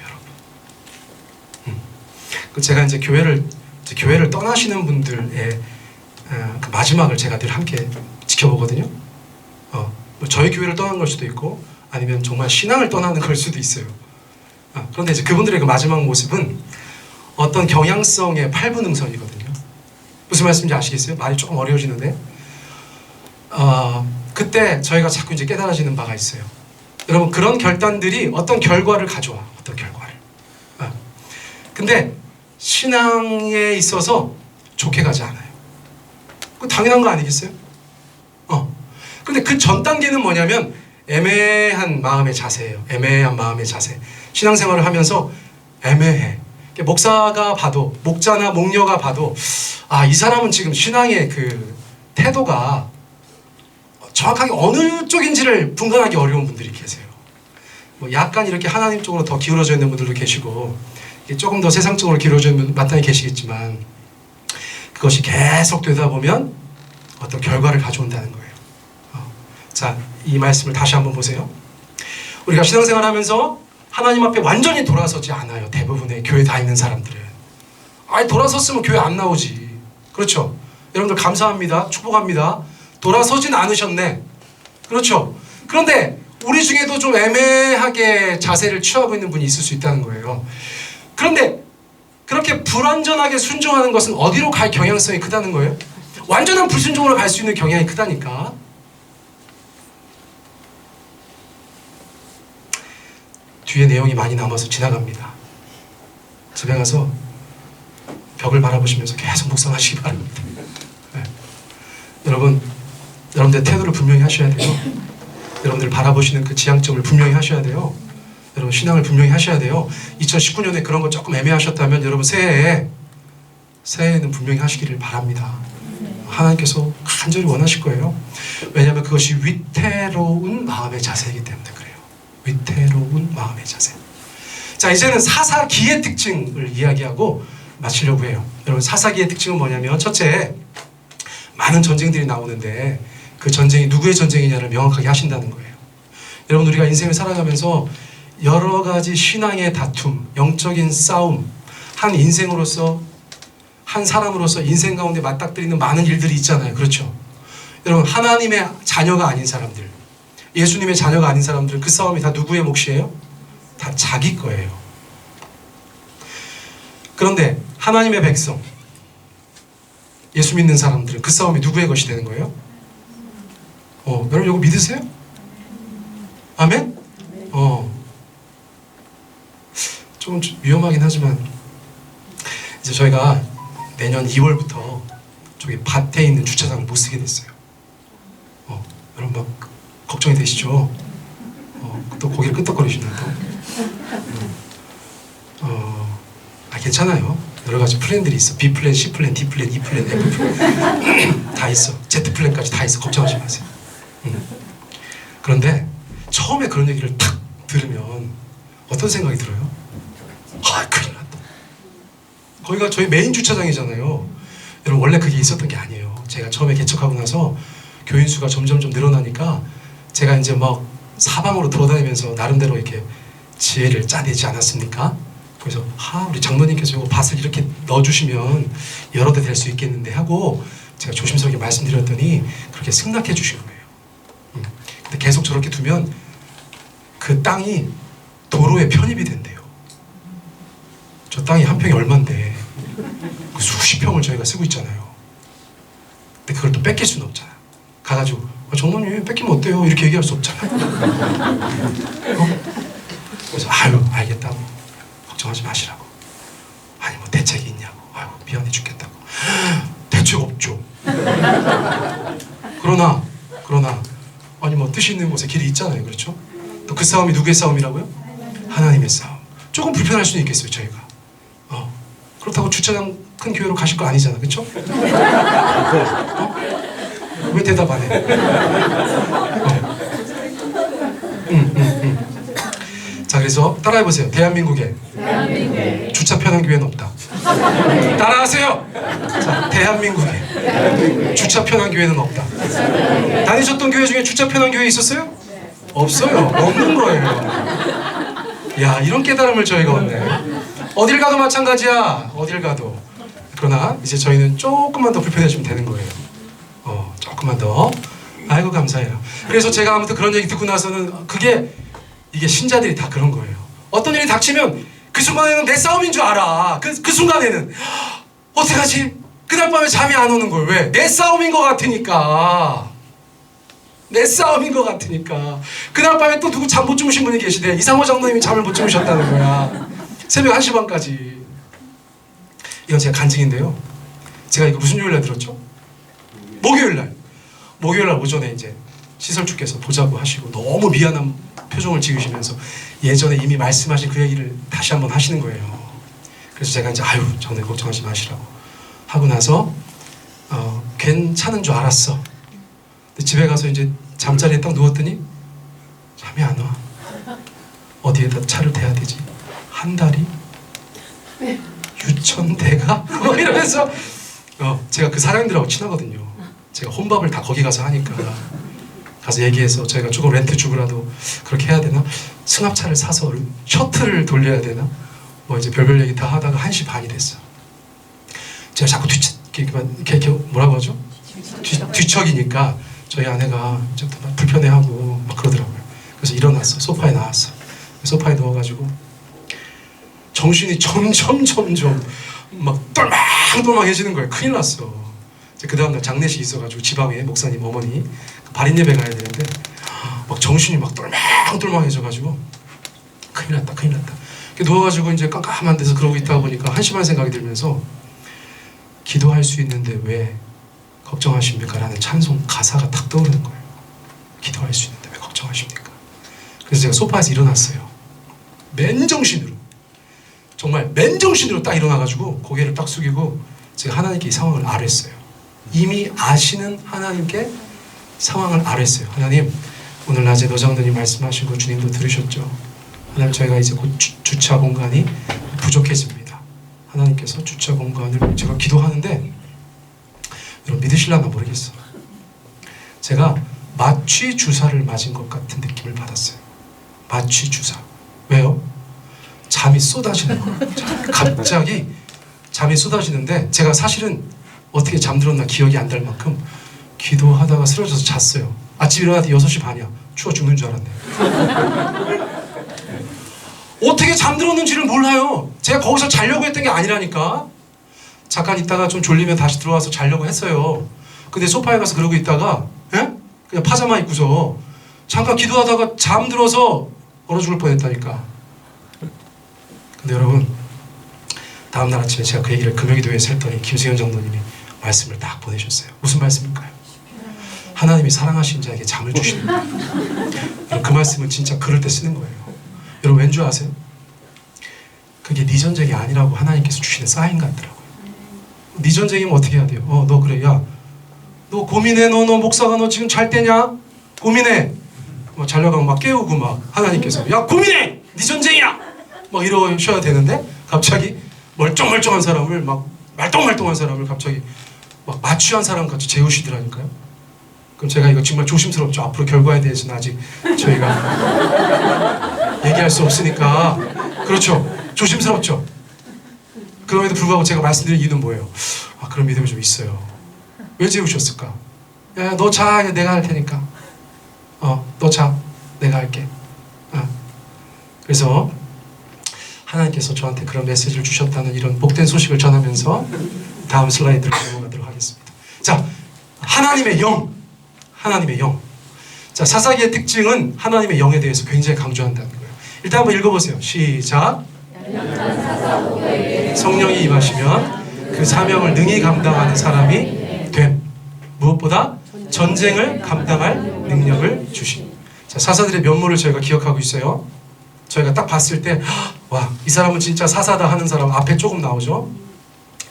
여러분. 제가 이제 교회를 떠나시는 분들의 그 마지막을 제가 늘 함께 지켜보거든요. 저희 교회를 떠난 걸 수도 있고 아니면 정말 신앙을 떠나는 걸 수도 있어요. 그런데 이제 그분들의 그 마지막 모습은 어떤 경향성의 8분응선이거든요. 무슨 말씀인지 아시겠어요? 말이 조금 어려워지는데 그때 저희가 자꾸 이제 깨달아지는 바가 있어요. 여러분, 그런 결단들이 어떤 결과를 가져와. 어떤 결과를. 근데 신앙에 있어서 좋게 가지 않아요. 그거 당연한 거 아니겠어요? 근데 그 전 단계는 뭐냐면 애매한 마음의 자세예요. 애매한 마음의 자세. 신앙생활을 하면서 애매해. 목사가 봐도, 목자나 목녀가 봐도 이 사람은 지금 신앙의 그 태도가 정확하게 어느 쪽인지를 분간하기 어려운 분들이 계세요. 약간 이렇게 하나님 쪽으로 더 기울어져 있는 분들도 계시고 조금 더 세상적으로 기울어져 있는 분 마땅히 계시겠지만 그것이 계속 되다 보면 어떤 결과를 가져온다는 거예요. 자, 이 말씀을 다시 한번 보세요. 우리가 신앙생활 하면서 하나님 앞에 완전히 돌아서지 않아요. 대부분의 교회 다니는 사람들은. 아니 돌아섰으면 교회 안 나오지. 그렇죠? 여러분들 감사합니다. 축복합니다. 돌아서진 않으셨네. 그렇죠? 그런데 우리 중에도 좀 애매하게 자세를 취하고 있는 분이 있을 수 있다는 거예요. 그런데 그렇게 불완전하게 순종하는 것은 어디로 갈 경향성이 크다는 거예요? 완전한 불순종으로 갈 수 있는 경향이 크다니까. 뒤에 내용이 많이 남아서 지나갑니다. 집에 가서 벽을 바라보시면서 계속 묵상하시기 바랍니다. 네. 여러분들 태도를 분명히 하셔야 돼요. 여러분들 바라보시는 그 지향점을 분명히 하셔야 돼요. 여러분 신앙을 분명히 하셔야 돼요. 2019년에 그런 거 조금 애매하셨다면 여러분 새해에는 분명히 하시기를 바랍니다. 하나님께서 간절히 원하실 거예요. 왜냐하면 그것이 위태로운 마음의 자세이기 때문에 그래요. 위태로운 마음의 자세. 자, 이제는 사사기의 특징을 이야기하고 마치려고 해요. 여러분 사사기의 특징은 뭐냐면 첫째, 많은 전쟁들이 나오는데 그 전쟁이 누구의 전쟁이냐를 명확하게 하신다는 거예요. 여러분 우리가 인생을 살아가면서 여러 가지 신앙의 다툼, 영적인 싸움, 한 인생으로서 한 사람으로서 인생 가운데 맞닥뜨리는 많은 일들이 있잖아요. 그렇죠? 여러분 하나님의 자녀가 아닌 사람들, 예수님의 자녀가 아닌 사람들은 그 싸움이 다 누구의 몫이에요? 다 자기 거예요. 그런데 하나님의 백성, 예수 믿는 사람들은 그 싸움이 누구의 것이 되는 거예요? 여러분 이거 믿으세요? 아멘? 좀 위험하긴 하지만 이제 저희가 내년 2월부터 저기 밭에 있는 주차장을 못 쓰게 됐어요. 여러분 막 걱정이 되시죠? 또 고개를 끄덕거리시나요? 괜찮아요. 여러 가지 플랜들이 있어. B 플랜, C 플랜, D 플랜, E 플랜, F 플랜 다 있어. Z 플랜까지 다 있어. 걱정하지 마세요. 그런데 처음에 그런 얘기를 탁 들으면 어떤 생각이 들어요? 큰일 났다. 거기가 저희 메인 주차장이잖아요. 여러분 원래 그게 있었던 게 아니에요. 제가 처음에 개척하고 나서 교인 수가 점점 늘어나니까 제가 이제 막 사방으로 돌아다니면서 나름대로 이렇게 지혜를 짜내지 않았습니까? 그래서 우리 장로님께서 이거 밭을 이렇게 넣어주시면 여러 대 될 수 있겠는데 하고 제가 조심스럽게 말씀드렸더니 그렇게 승낙해 주신 거예요. 근데 계속 저렇게 두면 그 땅이 도로에 편입이 된대요. 저 땅이 한 평이 얼만데 그 수십 평을 저희가 쓰고 있잖아요. 근데 그걸 또 뺏길 수는 없잖아. 가가지고 장로님 뺏기면 어때요? 이렇게 얘기할 수 없잖아요. 그래서 알겠다고. 걱정하지 마시라고. 아니 뭐 대책이 있냐고. 미안해 죽겠다고. 대책 없죠. 그러나 아니 뭐 뜻이 있는 곳에 길이 있잖아요. 그렇죠? 또 그 싸움이 누구의 싸움이라고요? 하나님의 싸움. 조금 불편할 수는 있겠어요. 저희가. 그렇다고 주차장 큰 교회로 가실 거 아니잖아. 그렇죠? 왜 대답 안 해? 자, 그래서 따라해보세요. 대한민국에 주차 편한 교회는 없다. 따라하세요. 자, 대한민국에 주차 편한 교회는 없다. 다니셨던 교회 중에 주차 편한 교회 있었어요? 없어요. 없는 거예요. 야, 이런 깨달음을 저희가 얻네. 어딜 가도 마찬가지야. 어딜 가도. 그러나 이제 저희는 조금만 더 불편해지면 되는 거예요. 조금만 더. 아이고 감사해요. 그래서 제가 아무튼 그런 얘기 듣고 나서는 이게 신자들이 다 그런 거예요. 어떤 일이 닥치면 그 순간에는 내 싸움인 줄 알아. 그 순간에는 어떡하지? 그날 밤에 잠이 안 오는 거예요. 왜? 내 싸움인 것 같으니까. 내 싸움인 것 같으니까. 그날 밤에 또 누구 잠 못 주무신 분이 계시대. 이상호 장로님이 잠을 못 주무셨다는 거야. 새벽 1시 반까지. 이건 제가 간증인데요. 제가 이거 무슨 요일날 들었죠? 목요일날 오전에 이제 시설주께서 보자고 하시고 너무 미안한 표정을 지으시면서 예전에 이미 말씀하신 그 얘기를 다시 한번 하시는 거예요. 그래서 제가 이제 장로님 걱정하지 마시라고 하고 나서 괜찮은 줄 알았어. 근데 집에 가서 이제 잠자리에 딱 누웠더니 잠이 안 와. 어디에다 차를 대야 되지? 한 달이? 유천대가? 뭐 이러면서 제가 그 사장님들하고 친하거든요. 제가 혼밥을 다 거기 가서 하니까 가서 얘기해서 저희가 조금 렌트 주고라도 그렇게 해야 되나? 승합차를 사서 셔틀을 돌려야 되나? 뭐 이제 별별 얘기 다 하다가 1시 반이 됐어. 제가 자꾸 이렇게 뭐라고 하죠? 뒤척이니까 저희 아내가 좀 불편해하고 막 그러더라고요. 그래서 일어났어. 소파에 나왔어. 소파에 누워가지고 정신이 점점 막 똘망똘망해지는 거예요. 큰일 났어. 그 다음날 장례식 있어가지고 지방에 목사님 어머니 발인 예배 가야 되는데 막 정신이 막 똘망똘망해져가지고 큰일 났다. 누워가지고 이제 깜깜한 데서 그러고 있다 보니까 한심한 생각이 들면서 기도할 수 있는데 왜 걱정하십니까? 라는 찬송 가사가 딱 떠오르는 거예요. 기도할 수 있는데 왜 걱정하십니까? 그래서 제가 소파에서 일어났어요. 맨정신으로, 정말 맨정신으로 딱 일어나가지고 고개를 딱 숙이고 제가 하나님께 이 상황을 아뢰었어요. 이미 아시는 하나님께 상황을 아뢰었어요. 하나님, 오늘 낮에 노장로님 말씀하신 거 주님도 들으셨죠? 하나님, 저희가 이제 곧 주차 공간이 부족해집니다. 하나님께서 주차 공간을, 제가 기도하는데 여러분 믿으실려나 모르겠어. 제가 마취 주사를 맞은 것 같은 느낌을 받았어요. 마취 주사. 왜요? 잠이 쏟아지는 거예요. 갑자기 잠이 쏟아지는데 제가 사실은 어떻게 잠들었나 기억이 안 날 만큼 기도하다가 쓰러져서 잤어요. 아침 일어났더니 6시 반이야. 추워 죽는 줄 알았네. 어떻게 잠들었는지를 몰라요. 제가 거기서 자려고 했던 게 아니라니까. 잠깐 있다가 좀 졸리면 다시 들어와서 자려고 했어요. 근데 소파에 가서 그러고 있다가 그냥 파자마 입고서 잠깐 기도하다가 잠들어서 얼어 죽을 뻔했다니까. 근데 여러분, 다음날 아침에 제가 그 얘기를 금요기도회에서 했더니 김수현 장로님이 말씀을 딱 보내셨어요. 무슨 말씀일까요? 하나님이 사랑하신 자에게 잠을 주시는 거예요. 그 말씀은 진짜 그럴 때 쓰는 거예요. 여러분 왠 줄 아세요? 그게 네 전쟁이 아니라고 하나님께서 주시는 사인 같더라고요. 네 전쟁이면 어떻게 해야 돼요? 너 그래, 야, 너 고민해. 너 목사가 너 지금 잘 때냐? 고민해. 막 자려가면 막 깨우고 막 하나님께서 야 고민해. 네 전쟁이야. 막 이러셔야 되는데 갑자기 멀쩡한 사람을 막 말똥말똥한 사람을 갑자기 막 마취한 사람 같이 재우시더라니까요. 그럼 제가 이거 정말 조심스럽죠. 앞으로 결과에 대해서는 아직 저희가 얘기할 수 없으니까. 그렇죠. 조심스럽죠. 그럼에도 불구하고 제가 말씀드린 이유는 뭐예요? 그런 믿음이 좀 있어요. 왜 재우셨을까? 야, 너 자. 내가 할 테니까. 너 자. 내가 할게. 그래서 하나님께서 저한테 그런 메시지를 주셨다는 이런 복된 소식을 전하면서 다음 슬라이드로 넘어가도록 하겠습니다. 자, 하나님의 영. 자, 사사기의 특징은 하나님의 영에 대해서 굉장히 강조한다는 거예요. 일단 한번 읽어보세요. 시작. 성령이 임하시면 그 사명을 능히 감당하는 사람이 됨. 무엇보다 전쟁을 감당할 능력을 주심. 자, 사사들의 면모를 저희가 기억하고 있어요. 저희가 딱 봤을 때 와, 이 사람은 진짜 사사다 하는 사람 앞에 조금 나오죠.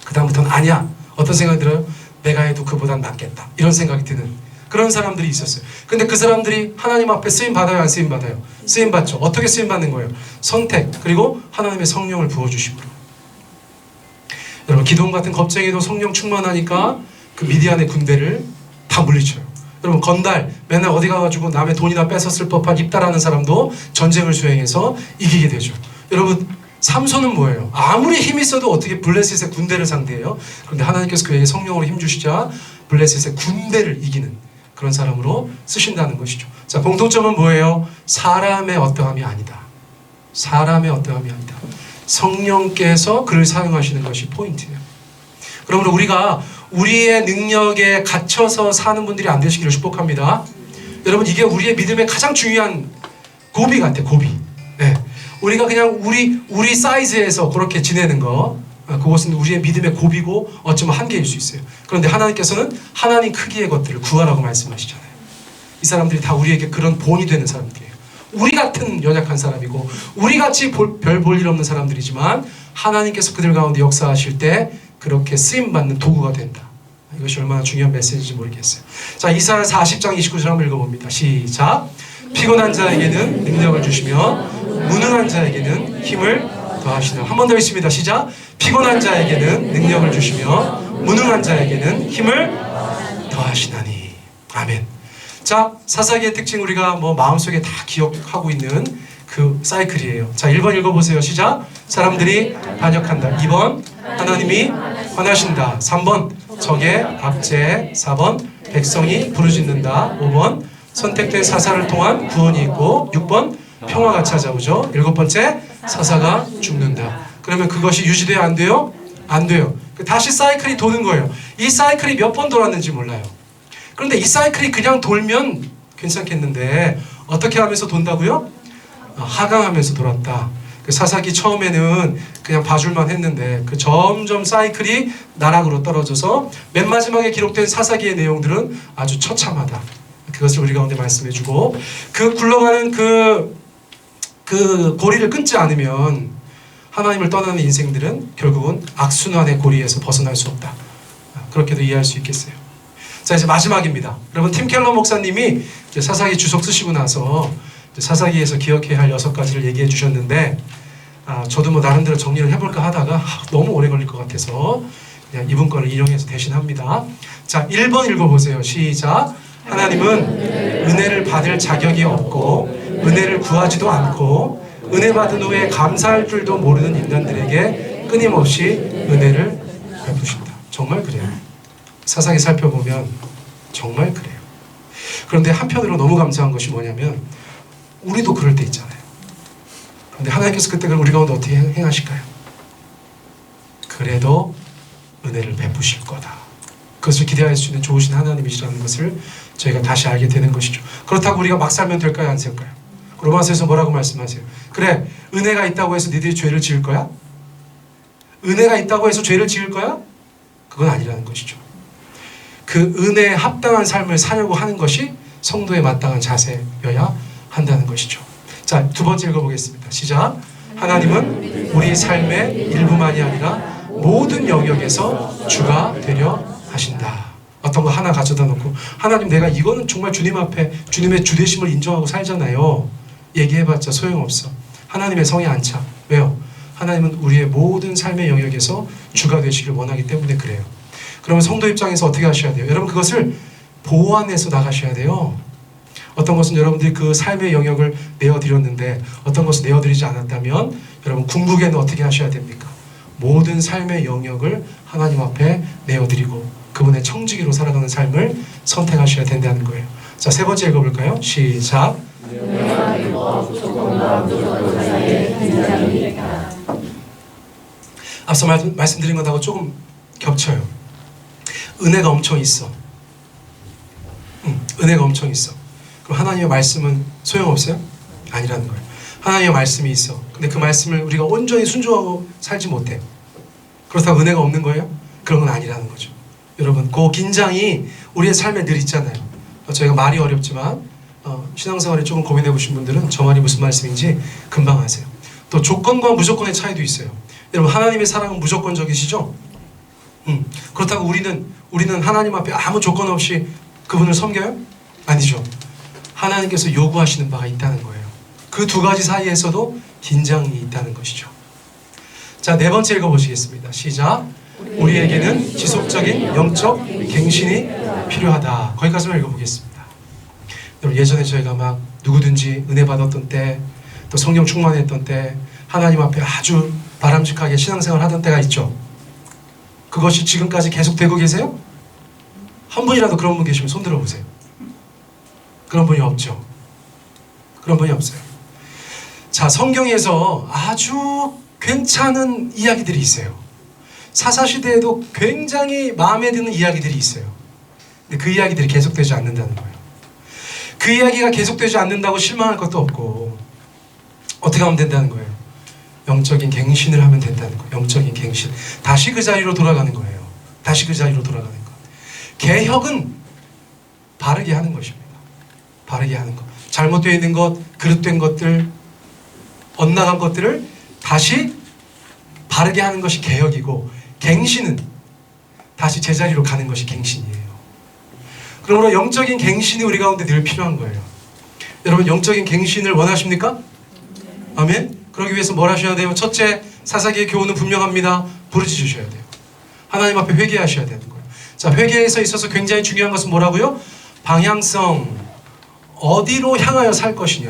그 다음부터는 아니야. 어떤 생각이 들어요? 내가 해도 그보단 낫겠다. 이런 생각이 드는 그런 사람들이 있었어요. 근데 그 사람들이 하나님 앞에 쓰임 받아요, 안 쓰임 받아요? 쓰임 받죠. 어떻게 쓰임 받는 거예요? 선택, 그리고 하나님의 성령을 부어주심으로. 여러분, 기도원 같은 겁쟁이도 성령 충만하니까 그 미디안의 군대를 다 물리쳐요. 여러분, 건달 맨날 어디 가가지고 남의 돈이나 뺏었을 법한 입다라는 사람도 전쟁을 수행해서 이기게 되죠. 여러분, 삼손은 뭐예요? 아무리 힘이 있어도 어떻게 블레셋의 군대를 상대해요? 그런데 하나님께서 그에게 성령으로 힘주시자 블레셋의 군대를 이기는 그런 사람으로 쓰신다는 것이죠. 자, 공통점은 뭐예요? 사람의 어떠함이 아니다. 사람의 어떠함이 아니다. 성령께서 그를 사용하시는 것이 포인트예요. 그러므로 우리가 우리의 능력에 갇혀서 사는 분들이 안 되시기를 축복합니다. 여러분, 이게 우리의 믿음의 가장 중요한 고비 같아요. 고비. 네. 우리가 그냥 우리 사이즈에서 그렇게 지내는 거, 그것은 우리의 믿음의 고비고 어쩌면 한계일 수 있어요. 그런데 하나님께서는 하나님 크기의 것들을 구하라고 말씀하시잖아요. 이 사람들이 다 우리에게 그런 본이 되는 사람들이에요. 우리 같은 연약한 사람이고 우리같이 별 볼 일 없는 사람들이지만 하나님께서 그들 가운데 역사하실 때 그렇게 쓰임받는 도구가 된다. 이것이 얼마나 중요한 메시지인지 모르겠어요. 자, 이사야 40장 29절 한번 읽어봅니다. 시작. 피곤한 자에게는 능력을 주시며 무능한 자에게는 힘을 더하시나. 한 번 더 있습니다. 시작. 피곤한 자에게는 능력을 주시며 무능한 자에게는 힘을 더하시나니. 아멘. 자, 사사기의 특징 우리가 뭐 마음속에 다 기억하고 있는 그 사이클이에요. 자, 1번 읽어보세요. 시작. 사람들이 반역한다. 2번 하나님이 화나신다. 3번 적의 압제. 4번 백성이 부르짖는다. 5번 선택된 사사를 통한 구원이 있고 6번 평화가 찾아오죠. 7번째 사사가 죽는다. 그러면 그것이 유지돼야 안 돼요? 안 돼요. 다시 사이클이 도는 거예요. 이 사이클이 몇 번 돌았는지 몰라요. 그런데 이 사이클이 그냥 돌면 괜찮겠는데 어떻게 하면서 돈다고요? 하강하면서 돌았다. 그 사사기 처음에는 그냥 봐줄만 했는데 그 점점 사이클이 나락으로 떨어져서 맨 마지막에 기록된 사사기의 내용들은 아주 처참하다. 그것을 우리 가운데 말씀해주고 그 굴러가는 그 고리를 끊지 않으면 하나님을 떠나는 인생들은 결국은 악순환의 고리에서 벗어날 수 없다. 그렇게도 이해할 수 있겠어요. 자, 이제 마지막입니다. 여러분 팀 켈러 목사님이 이제 사사기 주석 쓰시고 나서 사사기에서 기억해야 할 6가지를 얘기해 주셨는데 저도 뭐 나름대로 정리를 해볼까 하다가 너무 오래 걸릴 것 같아서 그냥 이분 거를 인용해서 대신합니다. 자, 1번 읽어보세요. 시작. 하나님은 은혜를 받을 자격이 없고 은혜를 구하지도 않고 은혜 받은 후에 감사할 줄도 모르는 인간들에게 끊임없이 은혜를 베푸신다. 정말 그래요. 사사기 살펴보면 정말 그래요. 그런데 한편으로 너무 감사한 것이 뭐냐면 우리도 그럴 때 있잖아요. 그런데 하나님께서 그때 우리 가운데 어떻게 행하실까요? 그래도 은혜를 베푸실 거다. 그것을 기대할 수 있는 좋으신 하나님이시라는 것을 저희가 다시 알게 되는 것이죠. 그렇다고 우리가 막 살면 될까요? 안 될까요? 로마서에서 뭐라고 말씀하세요? 그래, 은혜가 있다고 해서 니들이 죄를 지을 거야? 은혜가 있다고 해서 죄를 지을 거야? 그건 아니라는 것이죠. 그 은혜에 합당한 삶을 사려고 하는 것이 성도에 마땅한 자세여야 한다는 것이죠. 자, 2번째 읽어보겠습니다. 시작. 하나님은 우리 삶의 일부만이 아니라 모든 영역에서 주가 되려 하신다. 어떤 거 하나 가져다 놓고 하나님 내가 이거는 정말 주님 앞에 주님의 주되심을 인정하고 살잖아요. 얘기해봤자 소용없어. 하나님의 성에 안 차. 왜요? 하나님은 우리의 모든 삶의 영역에서 주가 되시길 원하기 때문에 그래요. 그러면 성도 입장에서 어떻게 하셔야 돼요? 여러분 그것을 보완해서 나가셔야 돼요. 어떤 것은 여러분들이 그 삶의 영역을 내어드렸는데 어떤 것은 내어드리지 않았다면 여러분 궁극에는 어떻게 하셔야 됩니까? 모든 삶의 영역을 하나님 앞에 내어드리고 그분의 청지기로 살아가는 삶을 선택하셔야 된다는 거예요. 자, 3번째 읽어볼까요? 시작. 앞서 말씀드린 것하고 조금 겹쳐요. 은혜가 엄청 있어. 은혜가 엄청 있어. 그럼 하나님의 말씀은 소용없어요? 아니라는 거예요. 하나님의 말씀이 있어. 근데 그 말씀을 우리가 온전히 순종하고 살지 못해. 그렇다고 은혜가 없는 거예요? 그런 건 아니라는 거죠. 여러분, 그 긴장이 우리의 삶에 늘 있잖아요. 저희가 말이 어렵지만 신앙생활에 조금 고민해 보신 분들은 저 말이 무슨 말씀인지 금방 아세요. 또 조건과 무조건의 차이도 있어요. 여러분, 하나님의 사랑은 무조건적이시죠? 그렇다고 우리는 하나님 앞에 아무 조건 없이 그분을 섬겨요? 아니죠. 하나님께서 요구하시는 바가 있다는 거예요. 그 2가지 사이에서도 긴장이 있다는 것이죠. 자, 4번째 읽어보시겠습니다. 시작. 우리에게는 지속적인 영적 갱신이 필요하다. 거기까지만 읽어보겠습니다. 여러분, 예전에 저희가 막 누구든지 은혜 받았던 때, 또 성령 충만했던 때, 하나님 앞에 아주 바람직하게 신앙생활 하던 때가 있죠. 그것이 지금까지 계속되고 계세요? 한 분이라도 그런 분 계시면 손 들어보세요. 그런 분이 없죠. 그런 분이 없어요. 자, 성경에서 아주 괜찮은 이야기들이 있어요. 사사시대에도 굉장히 마음에 드는 이야기들이 있어요. 근데 그 이야기들이 계속되지 않는다는 거예요. 그 이야기가 계속되지 않는다고 실망할 것도 없고 어떻게 하면 된다는 거예요? 영적인 갱신을 하면 된다는 거예요. 영적인 갱신. 다시 그 자리로 돌아가는 거예요. 다시 그 자리로 돌아가는 것. 개혁은 바르게 하는 것입니다. 바르게 하는 것. 잘못되어 있는 것, 그릇된 것들, 엇나간 것들을 다시 바르게 하는 것이 개혁이고, 갱신은 다시 제자리로 가는 것이 갱신이에요. 그러므로 영적인 갱신이 우리 가운데 늘 필요한 거예요. 여러분, 영적인 갱신을 원하십니까? 아멘? 그러기 위해서 뭘 하셔야 돼요? 첫째, 사사기의 교훈은 분명합니다. 부르짖으셔야 돼요. 하나님 앞에 회개하셔야 되는 거예요. 자, 회개에서 있어서 굉장히 중요한 것은 뭐라고요? 방향성. 어디로 향하여 살 것이냐,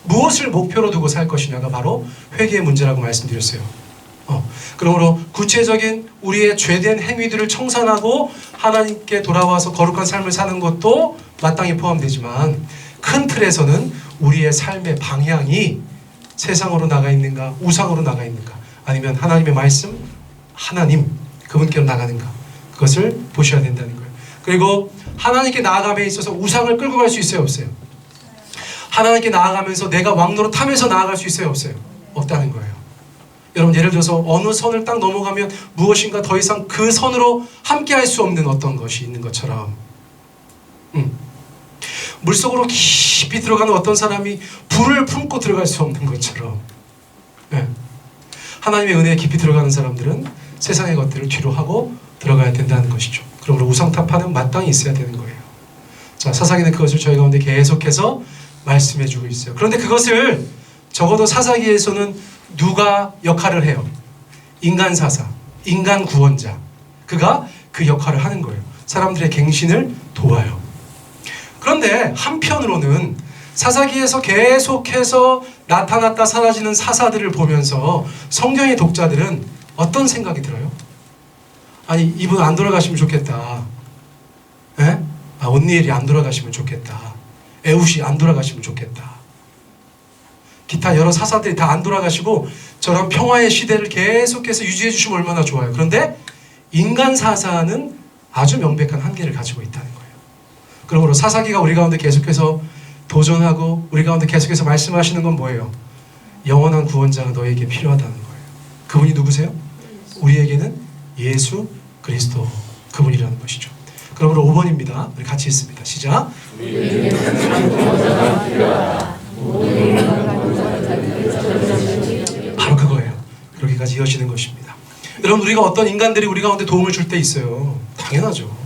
무엇을 목표로 두고 살 것이냐가 바로 회개의 문제라고 말씀드렸어요. 그러므로 구체적인 우리의 죄된 행위들을 청산하고 하나님께 돌아와서 거룩한 삶을 사는 것도 마땅히 포함되지만, 큰 틀에서는 우리의 삶의 방향이 세상으로 나가 있는가, 우상으로 나가 있는가, 아니면 하나님의 말씀, 하나님 그분께로 나가는가, 그것을 보셔야 된다는 거예요. 그리고 하나님께 나아감에 있어서 우상을 끌고 갈 수 있어요, 없어요? 하나님께 나아가면서 내가 왕노릇 하면서 나아갈 수 있어요, 없어요? 없다는 거예요. 여러분, 예를 들어서 어느 선을 딱 넘어가면 무엇인가 더 이상 그 선으로 함께 할 수 없는 어떤 것이 있는 것처럼, 물속으로 깊이 들어가는 어떤 사람이 불을 품고 들어갈 수 없는 것처럼, 하나님의 은혜에 깊이 들어가는 사람들은 세상의 것들을 뒤로 하고 들어가야 된다는 것이죠. 그러므로 우상타파는 마땅히 있어야 되는 거예요. 자, 사사기는 그것을 저희 가운데 계속해서 말씀해주고 있어요. 그런데 그것을 적어도 사사기에서는 누가 역할을 해요? 인간 사사, 인간 구원자, 그가 그 역할을 하는 거예요. 사람들의 갱신을 도와요. 그런데 한편으로는 사사기에서 계속해서 나타났다 사라지는 사사들을 보면서 성경의 독자들은 어떤 생각이 들어요? 아니, 이분 안 돌아가시면 좋겠다. 온니엘이 안 돌아가시면 좋겠다. 에웃이 안 돌아가시면 좋겠다. 기타 여러 사사들이 다 안 돌아가시고 저런 평화의 시대를 계속해서 유지해 주시면 얼마나 좋아요. 그런데 인간 사사는 아주 명백한 한계를 가지고 있다는 거예요. 그러므로 사사기가 우리 가운데 계속해서 도전하고 우리 가운데 계속해서 말씀하시는 건 뭐예요? 영원한 구원자가 너에게 필요하다는 거예요. 그분이 누구세요? 우리에게는 예수 그리스도, 그분이라는 것이죠. 그러므로 5번입니다. 우리 같이 읽습니다. 시작. 바로 그거예요. 그러기까지 이어지는 것입니다. 여러분, 우리가 어떤 인간들이 우리 가운데 도움을 줄 때 있어요. 당연하죠.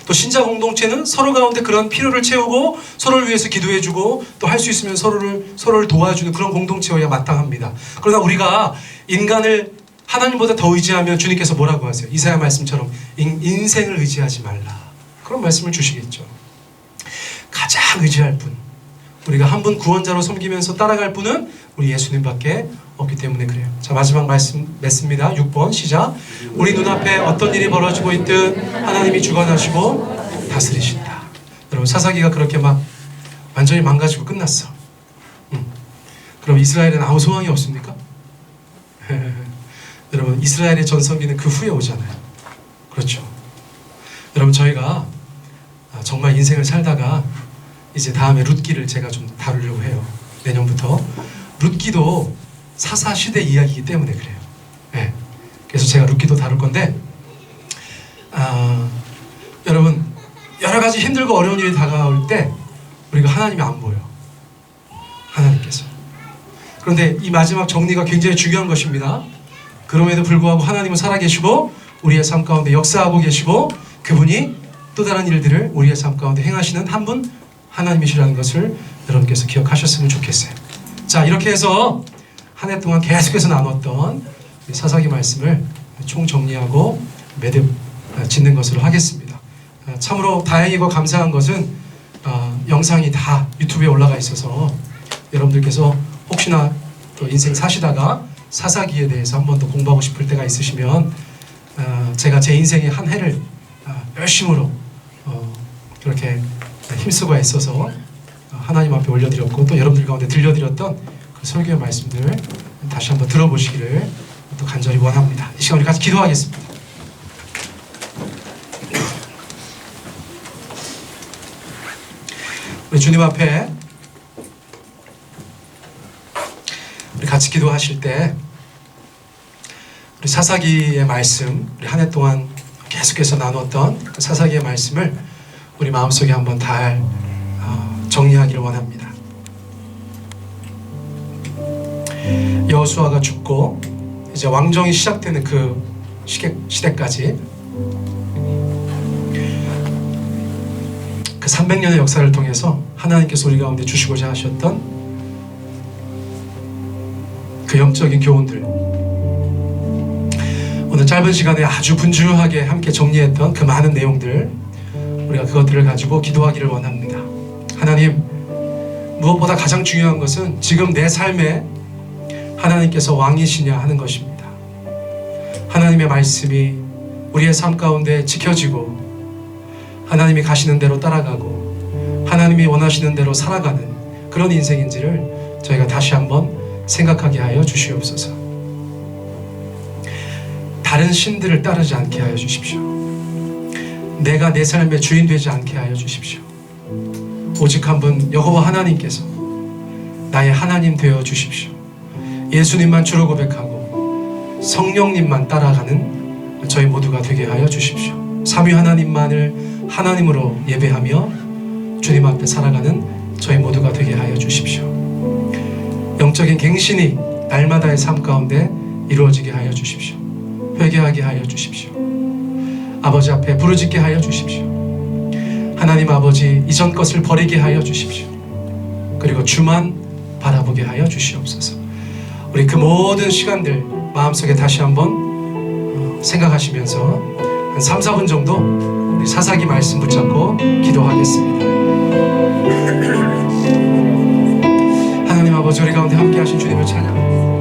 또 신자 공동체는 서로 가운데 그런 필요를 채우고 서로를 위해서 기도해주고 또 할 수 있으면 서로를 도와주는 그런 공동체여야 마땅합니다. 그러나 우리가 인간을 하나님보다 더 의지하면 주님께서 뭐라고 하세요? 이사야 말씀처럼 인생을 의지하지 말라, 그런 말씀을 주시겠죠. 가장 의지할 분, 우리가 한 분 구원자로 섬기면서 따라갈 분은 우리 예수님밖에 없기 때문에 그래요. 자, 마지막 말씀 맺습니다. 6번 시작. 우리 눈앞에 어떤 일이 벌어지고 있든 하나님이 주관하시고 다스리신다. 여러분, 사사기가 그렇게 막 완전히 망가지고 끝났어. 그럼 이스라엘은 아무 소망이 없습니까? 여러분, 이스라엘의 전성기는 그 후에 오잖아요. 그렇죠. 여러분, 저희가 정말 인생을 살다가 이제 다음에 룻기를 제가 좀 다루려고 해요. 내년부터. 룻기도 사사 시대 이야기이기 때문에 그래요. 네. 그래서 제가 룻기도 다룰 건데, 여러분, 여러 가지 힘들고 어려운 일이 다가올 때 우리가 하나님이 안 보여. 하나님께서. 그런데 이 마지막 정리가 굉장히 중요한 것입니다. 그럼에도 불구하고 하나님은 살아계시고 우리의 삶 가운데 역사하고 계시고 그분이 또 다른 일들을 우리의 삶 가운데 행하시는 한 분 하나님이시라는 것을 여러분께서 기억하셨으면 좋겠어요. 자, 이렇게 해서 한 해 동안 계속해서 나눴던 사사기 말씀을 총정리하고 매듭 짓는 것으로 하겠습니다. 참으로 다행이고 감사한 것은 영상이 다 유튜브에 올라가 있어서 여러분들께서 혹시나 또 인생 사시다가 사사기에 대해서 한 번 더 공부하고 싶을 때가 있으시면 제가 제 인생의 한 해를 열심으로 그렇게 힘쓰고 애써서 하나님 앞에 올려드렸고 또 여러분들 가운데 들려드렸던 그 설교의 말씀들 다시 한번 들어보시기를 또 간절히 원합니다. 이 시간 우리 같이 기도하겠습니다. 우리 주님 앞에 우리 같이 기도하실 때 우리 사사기의 말씀, 우리 한 해 동안 계속해서 나눴던 그 사사기의 말씀을 우리 마음속에 한번 잘 정리하기를 원합니다. 여호수아가 죽고 이제 왕정이 시작되는 그 시대까지 그 300년의 역사를 통해서 하나님께서 우리 가운데 주시고자 하셨던 그 영적인 교훈들, 오늘 짧은 시간에 아주 분주하게 함께 정리했던 그 많은 내용들, 우리가 그것들을 가지고 기도하기를 원합니다. 하나님, 무엇보다 가장 중요한 것은 지금 내 삶에 하나님께서 왕이시냐 하는 것입니다. 하나님의 말씀이 우리의 삶 가운데 지켜지고 하나님이 가시는 대로 따라가고 하나님이 원하시는 대로 살아가는 그런 인생인지를 저희가 다시 한번 생각하게 하여 주시옵소서. 다른 신들을 따르지 않게 하여 주십시오. 내가 내 삶의 주인 되지 않게 하여 주십시오. 오직 한 분 여호와 하나님께서 나의 하나님 되어 주십시오. 예수님만 주로 고백하고 성령님만 따라가는 저희 모두가 되게 하여 주십시오. 삼위 하나님만을 하나님으로 예배하며 주님 앞에 살아가는 저희 모두가 되게 하여 주십시오. 영적인 갱신이 날마다의 삶 가운데 이루어지게 하여 주십시오. 회개하게 하여 주십시오. 아버지 앞에 부르짖게 하여 주십시오. 하나님 아버지 이전 것을 버리게 하여 주십시오. 그리고 주만 바라보게 하여 주시옵소서. 우리 그 모든 시간들 마음속에 다시 한번 생각하시면서 한 3, 4분 정도 우리 사사기 말씀 붙잡고 기도하겠습니다. 하나님 아버지 우리 가운데 함께 하신 주님을 찬양합니다.